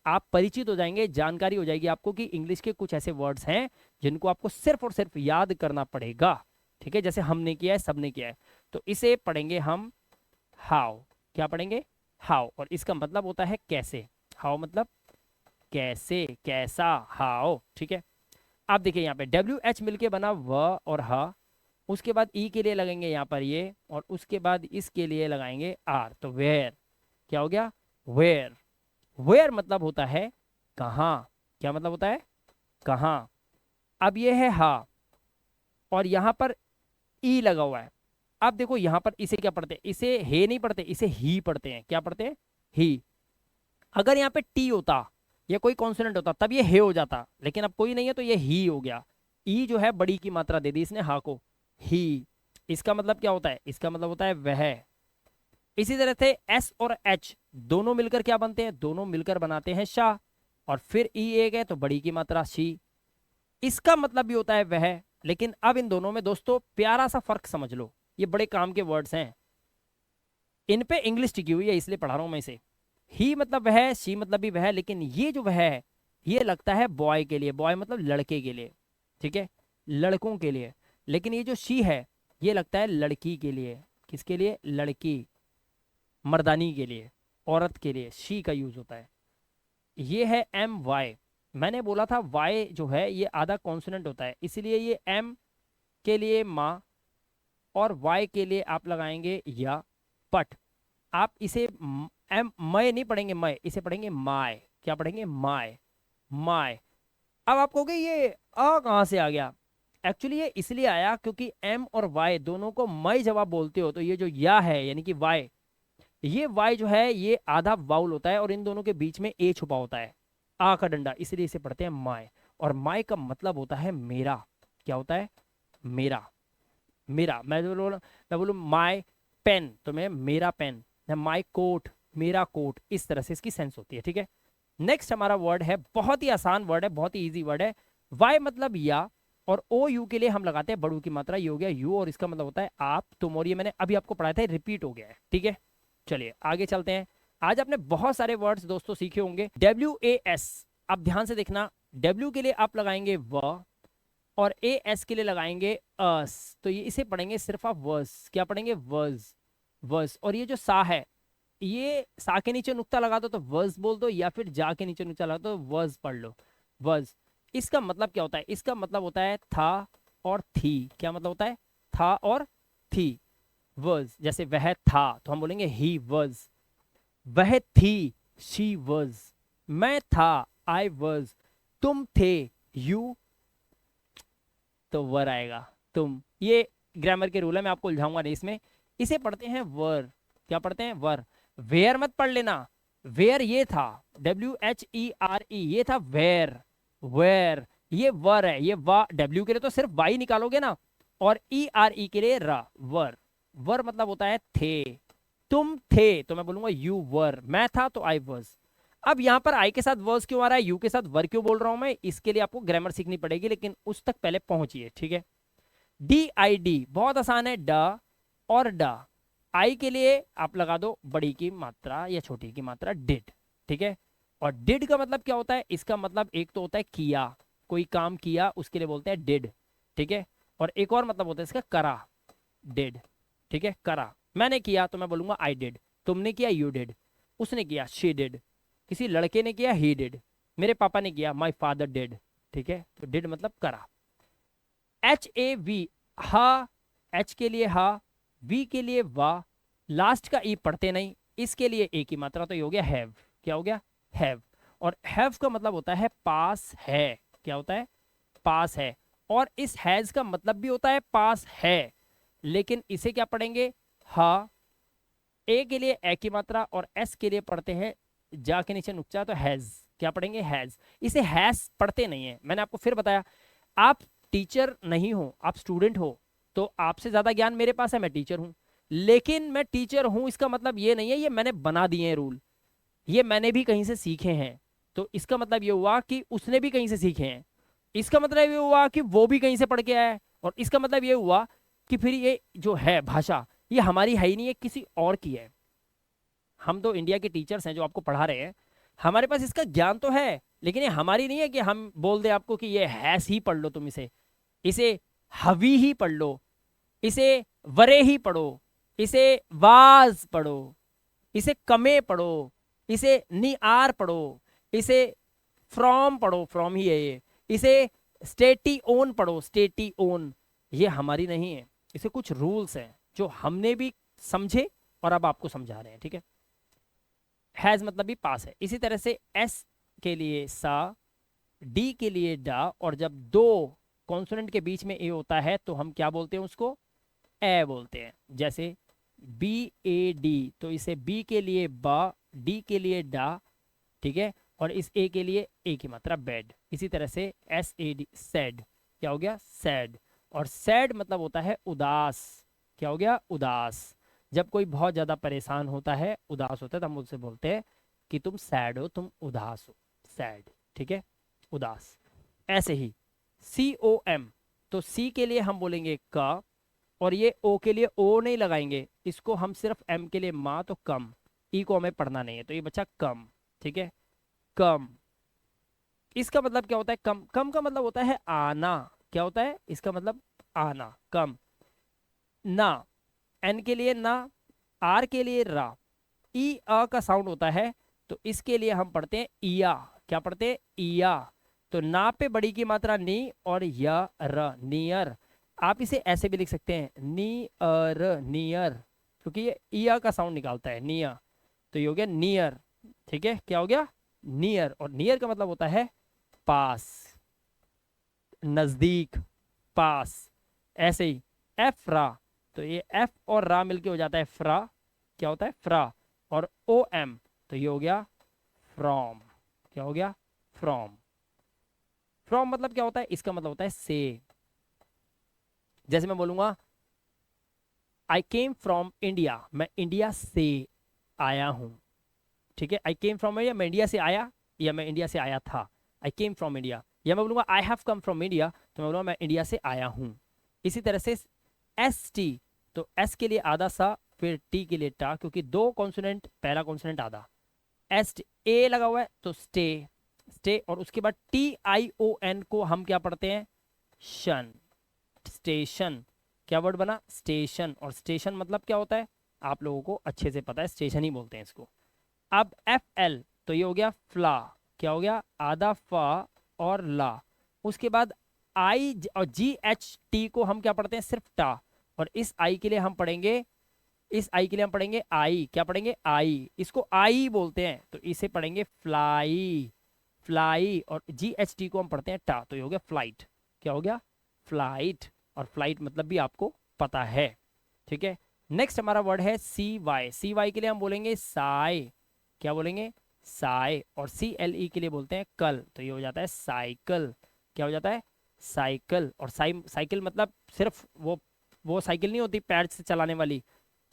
आप परिचित हो जाएंगे, जानकारी हो जाएगी आपको कि इंग्लिश के कुछ ऐसे वर्ड्स हैं जिनको आपको सिर्फ और सिर्फ याद करना पड़ेगा। ठीक है, जैसे हमने किया है, सबने किया है। तो इसे पढ़ेंगे हम हाउ। क्या पढ़ेंगे, हाउ, और इसका मतलब होता है कैसे। हाउ मतलब कैसे, कैसा, हाउ। ठीक है, आप देखिए यहाँ पे WH मिलके बना व और ह, उसके बाद ई के लिए लगेंगे यहाँ पर ये, और उसके बाद इसके लिए लगाएंगे आर, तो वेयर। क्या हो गया, वेयर। वेयर मतलब होता है कहाँ। क्या मतलब होता है, कहाँ। अब ये है हा, और यहाँ पर ई लगा हुआ है। अब देखो यहाँ पर इसे क्या पढ़ते हैं, इसे हे नहीं पढ़ते, इसे ही पढ़ते हैं। क्या पढ़ते हैं, ही। अगर यहाँ पे टी होता या कोई कॉन्सोनेंट होता तब ये हे हो जाता, लेकिन अब कोई नहीं है तो ये ही हो गया। ई जो है बड़ी की मात्रा दे दी इसने हा को, ही। इसका मतलब क्या होता है, इसका मतलब होता है वह। इसी तरह से एस और एच दोनों मिलकर क्या बनते हैं, दोनों मिलकर बनाते हैं शाह, और फिर ई एक है तो बड़ी की मात्रा शी, इसका मतलब भी होता है वह। लेकिन अब इन दोनों में दोस्तों प्यारा सा फर्क समझ लो, ये बड़े काम के वर्ड्स हैं, इन पे इंग्लिश टिकी हुई है इसलिए पढ़ा रहा हूं मैं इसे। ही मतलब वह, शी मतलब भी वह, लेकिन ये जो वह है ये लगता है बॉय के लिए, बॉय मतलब लड़के के लिए, ठीक है, लड़कों के लिए। लेकिन ये जो शी है ये लगता है लड़की के लिए। किसके लिए, लड़की, मर्दानी के लिए, औरत के लिए शी का यूज होता है। ये है MY। मैंने बोला था Y जो है ये आधा कॉन्सोनेंट होता है, इसलिए ये M के लिए माँ और Y के लिए आप लगाएंगे या पट। आप इसे मय नहीं पढ़ेंगे, मय, इसे पढ़ेंगे माय। क्या पढ़ेंगे, माय, माय। अब आप कहोगे ये अ कहाँ से आ गया, एक्चुअली ये इसलिए आया क्योंकि एम और वाई दोनों को मय जब आप बोलते हो तो ये जो या है यानी कि वाई, ये वाई जो है ये आधा वाउल होता है और इन दोनों के बीच में ए छुपा होता है, आ का डंडा, इसलिए इसे पढ़ते हैं माय। और माय का मतलब होता है मेरा। क्या होता है? मेरा। मेरा, मैं बोलूँ माय पेन तो मैं मेरा पेन, माय कोट मेरा कोट, इस तरह से इसकी सेंस होती है। ठीक है, नेक्स्ट हमारा वर्ड है, बहुत ही आसान वर्ड है, बहुत ही इजी वर्ड है। वाई मतलब या, और ओ यू के लिए हम लगाते हैं बड़ू की मात्रा, ये हो गया यू, और इसका मतलब होता है आप तुम, और ये मैंने अभी आपको पढ़ाया था, रिपीट हो गया है। ठीक है, चलिए आगे चलते हैं। आज आपने बहुत सारे वर्ड्स दोस्तों सीखे होंगे। WAS, आप ध्यान से देखना, W के लिए आप लगाएंगे व, और AS के लिए लगाएंगे अस, तो ये इसे पढ़ेंगे सिर्फ आप वर्स। क्या पढ़ेंगे? वर्स। वर्स। और ये जो सा है, ये सा के नीचे नुक्ता लगा दो तो वर्स बोल दो, या फिर जा के नीचे नुक्ता लगा दो तो वर्स पढ़ लो। वर्स, इसका मतलब क्या होता है? इसका मतलब होता है था और थी। क्या मतलब होता है? था और थी। वर्स, जैसे वह था तो हम बोलेंगे ही वर्स, वह थी शी वर्स, मैं था आई वर्स, तुम थे यू, तो वर आएगा तुम। ये ग्रामर के रूल है, मैं आपको उलझाऊंगा नहीं इसमें। इसे पढ़ते हैं वर। क्या पढ़ते हैं? वर। वेयर मत पढ़ लेना, वेयर ये था, WHERE, ये था वेयर। वेयर, ये वर है, ये वा, डब्ल्यू के लिए तो सिर्फ वाई निकालोगे ना, और ERE के लिए रा, वर। वर मतलब होता है थे। तुम थे तो मैं बोलूंगा यू वर, मैं था तो आई वॉज। अब यहाँ पर आई के साथ वर्स क्यों आ रहा है, यू के साथ वर क्यों बोल रहा हूं मैं, इसके लिए आपको ग्रामर सीखनी पड़ेगी, लेकिन उस तक पहले पहुंचिए। ठीक है, DID बहुत आसान है, ड और ड। आई के लिए आप लगा दो बड़ी की मात्रा या छोटी की मात्रा, डिड। ठीक है, और डिड का मतलब क्या होता है? इसका मतलब एक तो होता है किया, कोई काम किया उसके लिए बोलते हैं डिड। ठीक है, और एक और मतलब होता है इसका करा, डिड। ठीक है, करा, मैंने किया तो मैं बोलूंगा आई डिड, तुमने किया यू डिड, उसने किया शी डिड, किसी लड़के ने किया ही डिड, मेरे पापा ने किया माई फादर डिड। ठीक है, तो डिड मतलब करा। HAV, हा, एच के लिए हा, वी के लिए वाह, लास्ट का ई पढ़ते नहीं, इसके लिए ए की मात्रा, तो ये हो गया हैव। क्या हो गया? हैव। और हैव का मतलब होता है पास है। क्या होता है? पास है। और इस हैज का मतलब भी होता है पास है, लेकिन इसे क्या पढ़ेंगे? हा, ए के लिए ए की मात्रा, और एस के लिए पढ़ते हैं जा के नीचे नुक्ता, तो हैज। क्या पढ़ेंगे? हैज। इसे हैज पढ़ते नहीं है, मैंने आपको फिर बताया। आप टीचर नहीं हो, आप स्टूडेंट हो, तो आपसे ज्यादा ज्ञान मेरे पास है, मैं टीचर हूं। लेकिन मैं टीचर हूं इसका मतलब ये नहीं है ये मैंने बना दिए हैं रूल, ये मैंने भी कहीं से सीखे हैं। तो इसका मतलब ये हुआ कि उसने भी कहीं से सीखे हैं, इसका मतलब ये हुआ कि वो भी कहीं से पढ़ के आया है, और इसका मतलब ये हुआ कि फिर ये जो है भाषा, ये हमारी है ही नहीं है, किसी और की है। हम तो इंडिया के टीचर्स हैं जो आपको पढ़ा रहे हैं, हमारे पास इसका ज्ञान तो है, लेकिन ये हमारी नहीं है कि हम बोल दे आपको कि ये हैस ही पढ़ लो, तुम इसे, इसे हवी ही पढ़ लो, इसे वरे ही पढ़ो, इसे वाज पढ़ो, इसे कमे पढ़ो, इसे निआर पढ़ो, इसे फ्रॉम पढ़ो, फ्रॉम ही है ये, इसे स्टेटी ओन पढ़ो, स्टेटी ओन। ये हमारी नहीं है, इसे कुछ रूल्स हैं जो हमने भी समझे और अब आपको समझा रहे हैं। ठीक है, हैज मतलब भी पास है। इसी तरह से एस के लिए सा, डी के लिए डा, और जब दो कॉन्सोनेंट के बीच में ए होता है तो हम क्या बोलते हैं? उसको ए बोलते हैं। जैसे BAD, तो इसे बी के लिए बा, डी के लिए डा, ठीक है, और इस ए के लिए ए की मात्रा बेड। इसी तरह से SAD, सैड। क्या हो गया? सैड। और सैड मतलब होता है उदास। क्या हो गया? उदास। जब कोई बहुत ज्यादा परेशान होता है, उदास होता है, तो हम उससे बोलते हैं कि तुम सैड हो, तुम उदास हो, सैड। ठीक है, उदास। ऐसे ही COM, तो सी के लिए हम बोलेंगे का, और ये ओ के लिए ओ नहीं लगाएंगे, इसको हम सिर्फ एम के लिए माँ, तो कम। ई को हमें पढ़ना नहीं है, तो ये बच्चा कम। ठीक है, कम। इसका मतलब क्या होता है? कम। कम का मतलब होता है आना। क्या होता है इसका मतलब? आना, कम। ना, एन के लिए ना, आर के लिए रा, ई अ का साउंड होता है, तो इसके लिए हम पढ़ते हैं इया। क्या पढ़ते हैं? इया। तो ना पे बड़ी की मात्रा नी, और या र, नियर। आप इसे ऐसे भी लिख सकते हैं नी अर, नियर, क्योंकि ये इया का साउंड निकालता है, निया। तो ये हो गया नियर। ठीक है, क्या हो गया? नियर। और नियर का मतलब होता है पास, नजदीक, पास। ऐसे ही एफ रा, तो ये एफ और रा मिलके हो जाता है फ्रा, क्या होता है फ्रा। और ओ एम, तो ये हो गया फ्रॉम, क्या हो गया फ्रॉम। फ्रॉम मतलब क्या होता है, इसका मतलब होता है से। जैसे मैं बोलूंगा आई केम फ्रॉम इंडिया, मैं इंडिया से आया हूं। ठीक है, आई केम फ्रॉम इंडिया, मैं इंडिया से आया, या मैं इंडिया से आया था। आई केम फ्रॉम इंडिया, या मैं बोलूंगा I have come from India, तो मैं बोलूंगा मैं इंडिया से आया हूं। इसी तरह से एस टी, तो एस के लिए आधा सा, फिर टी के लिए टा, क्योंकि दो कॉन्सोनेंट, पहला कॉन्सोनेंट आधा। एस ए लगा हुआ है तो स्टे, स्टे। और उसके बाद टी आई ओ एन को हम क्या पढ़ते हैं, शन, स्टेशन। क्या वर्ड बना, स्टेशन। और स्टेशन मतलब क्या होता है, आप लोगों को अच्छे से पता है, स्टेशन ही बोलते हैं इसको। अब एफ एल, तो ये हो गया फ्ला, क्या हो गया आधा फा और ला। उसके बाद आई और जी एच टी को हम क्या पढ़ते हैं, सिर्फ टा। और इस आई के लिए हम पढ़ेंगे, इस आई के लिए हम पढ़ेंगे आई, क्या पढ़ेंगे आई, इसको आई बोलते हैं, तो इसे पढ़ेंगे फ्लाई, फ्लाई। और जी एच टी को हम पढ़ते हैं टा, तो ये हो गया फ्लाइट, क्या हो गया फ्लाइट। और फ्लाइट मतलब भी आपको पता है। ठीक है, नेक्स्ट हमारा वर्ड है सी वाई। सी वाई के लिए हम बोलेंगे साई, क्या बोलेंगे साई। और सी एल ई के लिए बोलते हैं कल, तो ये हो जाता है साइकिल, क्या हो जाता है साइकिल। और साइकिल मतलब सिर्फ वो साइकिल नहीं होती पैर से चलाने वाली,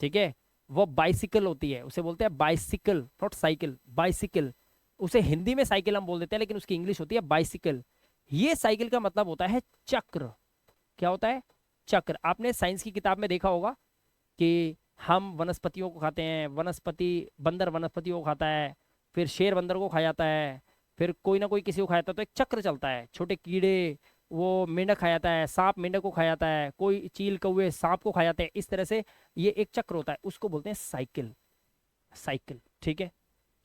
ठीक है, वो बाइसिकल होती है, उसे बोलते हैं बाइसिकल, नॉट साइकिल, बाइसिकल। उसे हिंदी में साइकिल हम बोल देते हैं, लेकिन उसकी इंग्लिश होती है बाइसिकल। ये साइकिल का मतलब होता है चक्र, क्या होता है चक्र। आपने साइंस की किताब में देखा होगा कि हम वनस्पतियों को खाते हैं, वनस्पति, बंदर वनस्पतियों को खाता है, फिर शेर बंदर को खा जाता है, फिर कोई ना कोई किसी को खा जाता है, तो एक चक्र चलता है। छोटे कीड़े वो मेंढक खा जाता है, सांप मेंढक को खा जाता है, कोई चील कौवे सांप को खा जाते हैं, इस तरह से ये एक चक्र होता है, उसको बोलते हैं साइकिल, साइकिल। ठीक है,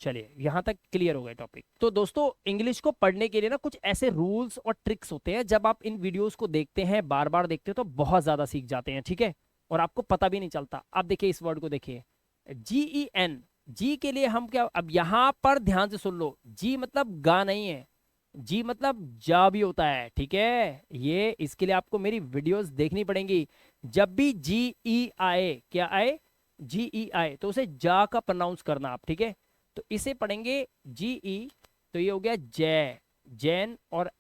चलिए यहाँ तक क्लियर हो गया टॉपिक। तो दोस्तों इंग्लिश को पढ़ने के लिए ना कुछ ऐसे रूल्स और ट्रिक्स होते हैं, जब आप इन वीडियोस को देखते हैं, बार बार देखते हैं, तो बहुत ज्यादा सीख जाते हैं। ठीक है, और आपको पता भी नहीं चलता। अब देखिए इस वर्ड को देखिए, जी ई एन, जी के लिए हम क्या, अब यहां पर ध्यान से सुन लो, जी मतलब गा नहीं है, जी मतलब जा भी होता है। ठीक है, ये इसके लिए आपको मेरी वीडियोस देखनी पड़ेंगी। जब भी जी ई आए, क्या आए, जी ई आए, तो उसे जा का प्रोनाउंस करना आप। ठीक है, तो इसे पढ़ेंगे जी ई, तो ये हो गया जय, जैन। और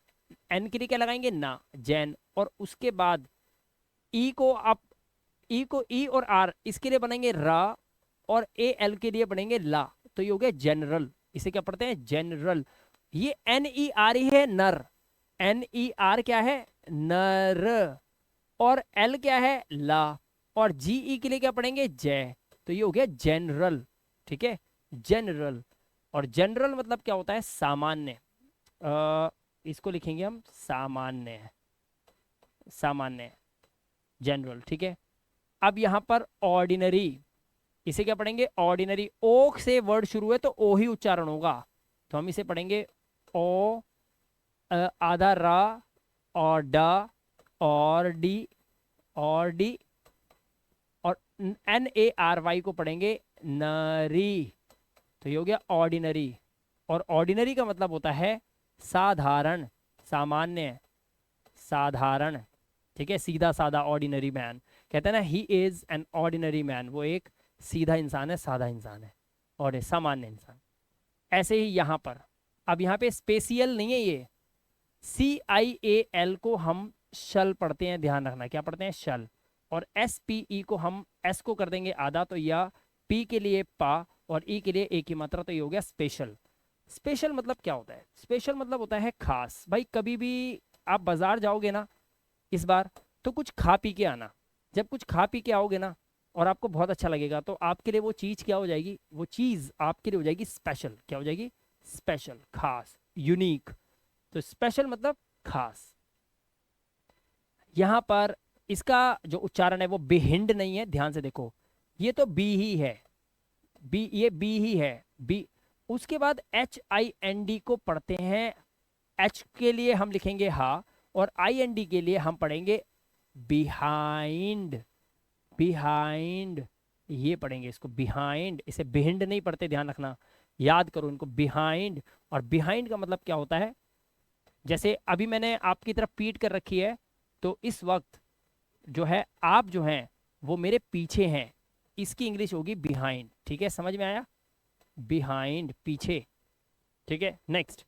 एन के लिए क्या लगाएंगे ना, जैन। और उसके बाद ई को आप, ई को ई और आर इसके लिए बनेंगे रा, और ए एल के लिए बनेंगे ला, तो ये हो गया जनरल। इसे क्या पढ़ते हैं जनरल। ये एन ई आर ही है नर, एन ई आर क्या है नर, और एल क्या है ला, और जी ई के लिए क्या पढ़ेंगे जय, तो ये हो गया जनरल। ठीक है, जनरल। और जनरल मतलब क्या होता है सामान्य, इसको लिखेंगे हम सामान्य, सामान्य, जनरल। ठीक है, अब यहां पर ऑर्डिनरी, इसे क्या पढ़ेंगे ऑर्डिनरी। ओ से वर्ड शुरू है तो ओ ही उच्चारण होगा, तो हम इसे पढ़ेंगे ओ, आधा रा, और डा, और डी, और डी, और एन ए आर वाई को पढ़ेंगे नरी, तो ये हो गया ऑर्डिनरी। और ऑर्डिनरी का मतलब होता है साधारण, सामान्य, साधारण। ठीक है, सीधा साधा, ऑर्डिनरी मैन कहते हैं ना, he is an ordinary man, वो एक सीधा इंसान है, साधा इंसान है, और सामान्य इंसान। ऐसे ही यहाँ पर, अब यहाँ पे स्पेशियल नहीं है ये, सी आई ए एल को हम शल पढ़ते हैं, ध्यान रखना क्या पढ़ते हैं शल। और एस पी ई को हम एस को कर देंगे आधा, तो या पी के लिए पा, और ई के लिए एक ही मात्रा, तो ये हो गया स्पेशल। स्पेशल मतलब क्या होता है, स्पेशल मतलब होता है खास। भाई कभी भी आप बाजार जाओगे ना इस बार, तो कुछ खा पी के आना। जब कुछ खा पी के आओगे ना और आपको बहुत अच्छा लगेगा, तो आपके लिए वो चीज़ क्या हो जाएगी, वो चीज़ आपके लिए हो जाएगी स्पेशल, क्या हो जाएगी स्पेशल, खास, यूनिक। तो स्पेशल मतलब खास। यहां पर इसका जो उच्चारण है वो बिहिंड नहीं है, ध्यान से देखो, ये तो बी ही है, बी, ये बी ही है, बी। उसके बाद एच आई एन डी को पढ़ते हैं, एच के लिए हम लिखेंगे हा, और आई एन डी के लिए हम पढ़ेंगे बिहाइंड, बिहाइंड, ये पढ़ेंगे इसको बिहाइंड, इसे बिहिंड नहीं पढ़ते, ध्यान रखना, याद करो इनको, बिहाइंड। और बिहाइंड का मतलब क्या होता है, जैसे अभी मैंने आपकी तरफ पीट कर रखी है, तो इस वक्त जो है आप जो हैं वो मेरे पीछे हैं, इसकी इंग्लिश होगी बिहाइंड। ठीक है, समझ में आया? बिहाइंड, पीछे। ठीक है, नेक्स्ट।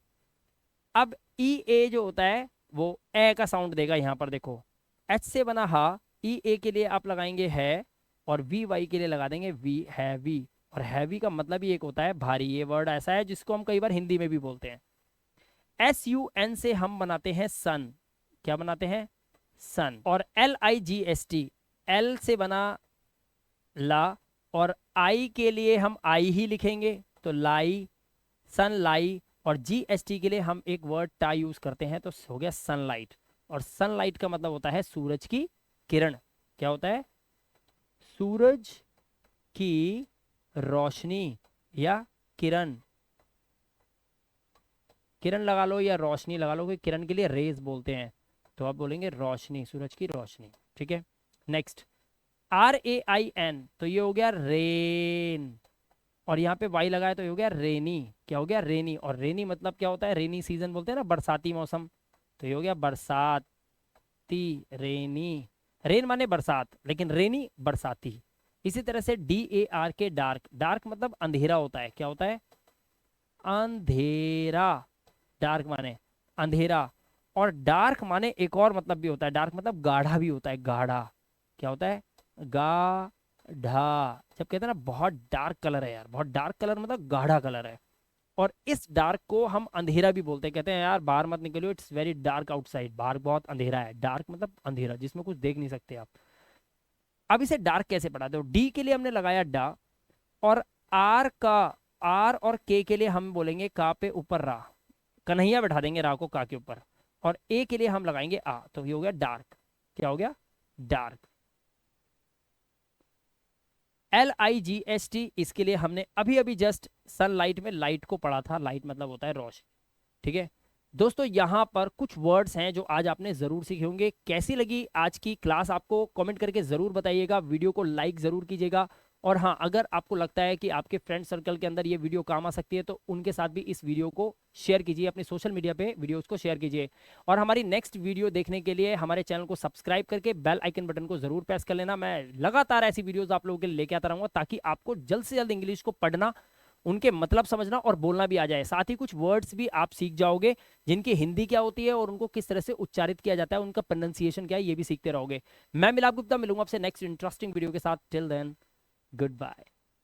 अब ई ए जो होता है वो ए का साउंड देगा। यहां पर देखो, एच से बना हा, ई ए के लिए आप लगाएंगे है, और वी वाई के लिए लगा देंगे वी, हैवी। और हैवी का मतलब ही एक होता है भारी। ये वर्ड ऐसा है जिसको हम कई बार हिंदी में भी बोलते हैं। एस यू एन से हम बनाते हैं सन। क्या बनाते हैं? सन। और L I G S T, L से बना ला, और आई के लिए हम आई ही लिखेंगे, तो लाई, सन लाई। और जी एस टी के लिए हम एक वर्ड टा यूज करते हैं, तो हो गया सनलाइट। और सनलाइट का मतलब होता है सूरज की किरण। क्या होता है? सूरज की रोशनी या किरण। किरण लगा लो या रोशनी लगा लो, क्योंकि किरण के लिए रेज बोलते हैं, तो आप बोलेंगे रोशनी, सूरज की रोशनी। ठीक है, next. R A I N, तो ये हो गया रेन। और यहाँ पे वाई लगाया तो ये हो गया रेनी। क्या हो गया? रेनी। और रेनी मतलब क्या होता है? रेनी सीजन बोलते हैं ना, बरसाती मौसम, तो ये हो गया बरसाती, रेनी। रेन माने बरसात, लेकिन रेनी बरसाती। इसी तरह से डी ए आर के, डार्क। डार्क मतलब अंधेरा होता है। क्या होता है? अंधेरा। डार्क माने अंधेरा। और डार्क माने एक और मतलब भी होता है, डार्क मतलब गाढ़ा भी होता है, गाढ़ा। क्या होता है? गाढ़ा। जब कहते हैं ना बहुत डार्क कलर है यार, बहुत डार्क कलर मतलब गाढ़ा कलर है। और इस डार्क को हम अंधेरा भी बोलते हैं। कहते हैं यार बाहर मत निकलियो, इट्स वेरी डार्क आउटसाइड, बाहर बहुत अंधेरा है। डार्क मतलब अंधेरा, जिसमें कुछ देख नहीं सकते आप। अब इसे डार्क कैसे पढ़ाते हो? डी के लिए हमने लगाया डा, और आर का, आर और के लिए हम बोलेंगे का पे ऊपर रा, कन्हैया बैठा देंगे रा को का के ऊपर। और ए के लिए हम लगाएंगे आ, तो ये हो गया डार्क। क्या हो गया? Dark. L I G S T, इसके लिए हमने अभी अभी जस्ट सनलाइट में लाइट को पढ़ा था। लाइट मतलब होता है रोशनी। ठीक है दोस्तों, यहाँ पर कुछ वर्ड्स हैं जो आज आपने जरूर सीखे होंगे। कैसी लगी आज की क्लास आपको कमेंट करके जरूर बताइएगा, वीडियो को लाइक जरूर कीजिएगा। और हाँ, अगर आपको लगता है कि आपके फ्रेंड सर्कल के अंदर ये वीडियो काम आ सकती है, तो उनके साथ भी इस वीडियो को शेयर कीजिए, अपने सोशल मीडिया पे वीडियोस को शेयर कीजिए। और हमारी नेक्स्ट वीडियो देखने के लिए हमारे चैनल को सब्सक्राइब करके बेल आइकन बटन को जरूर प्रेस कर लेना। मैं लगातार ऐसी वीडियोस आप लोगों के लिए लेके आता रहूंगा, ताकि आपको जल्द से जल्द इंग्लिश को पढ़ना, उनके मतलब समझना और बोलना भी आ जाए। साथ ही कुछ वर्ड्स भी आप सीख जाओगे, जिनकी हिंदी क्या होती है और उनको किस तरह से उच्चारित किया जाता है, उनका प्रोनाउंसिएशन क्या है, ये भी सीखते रहोगे। मैं मिलाप गुप्ता मिलूंगा आपसे नेक्स्ट इंटरेस्टिंग वीडियो के साथ। Till then, good bye.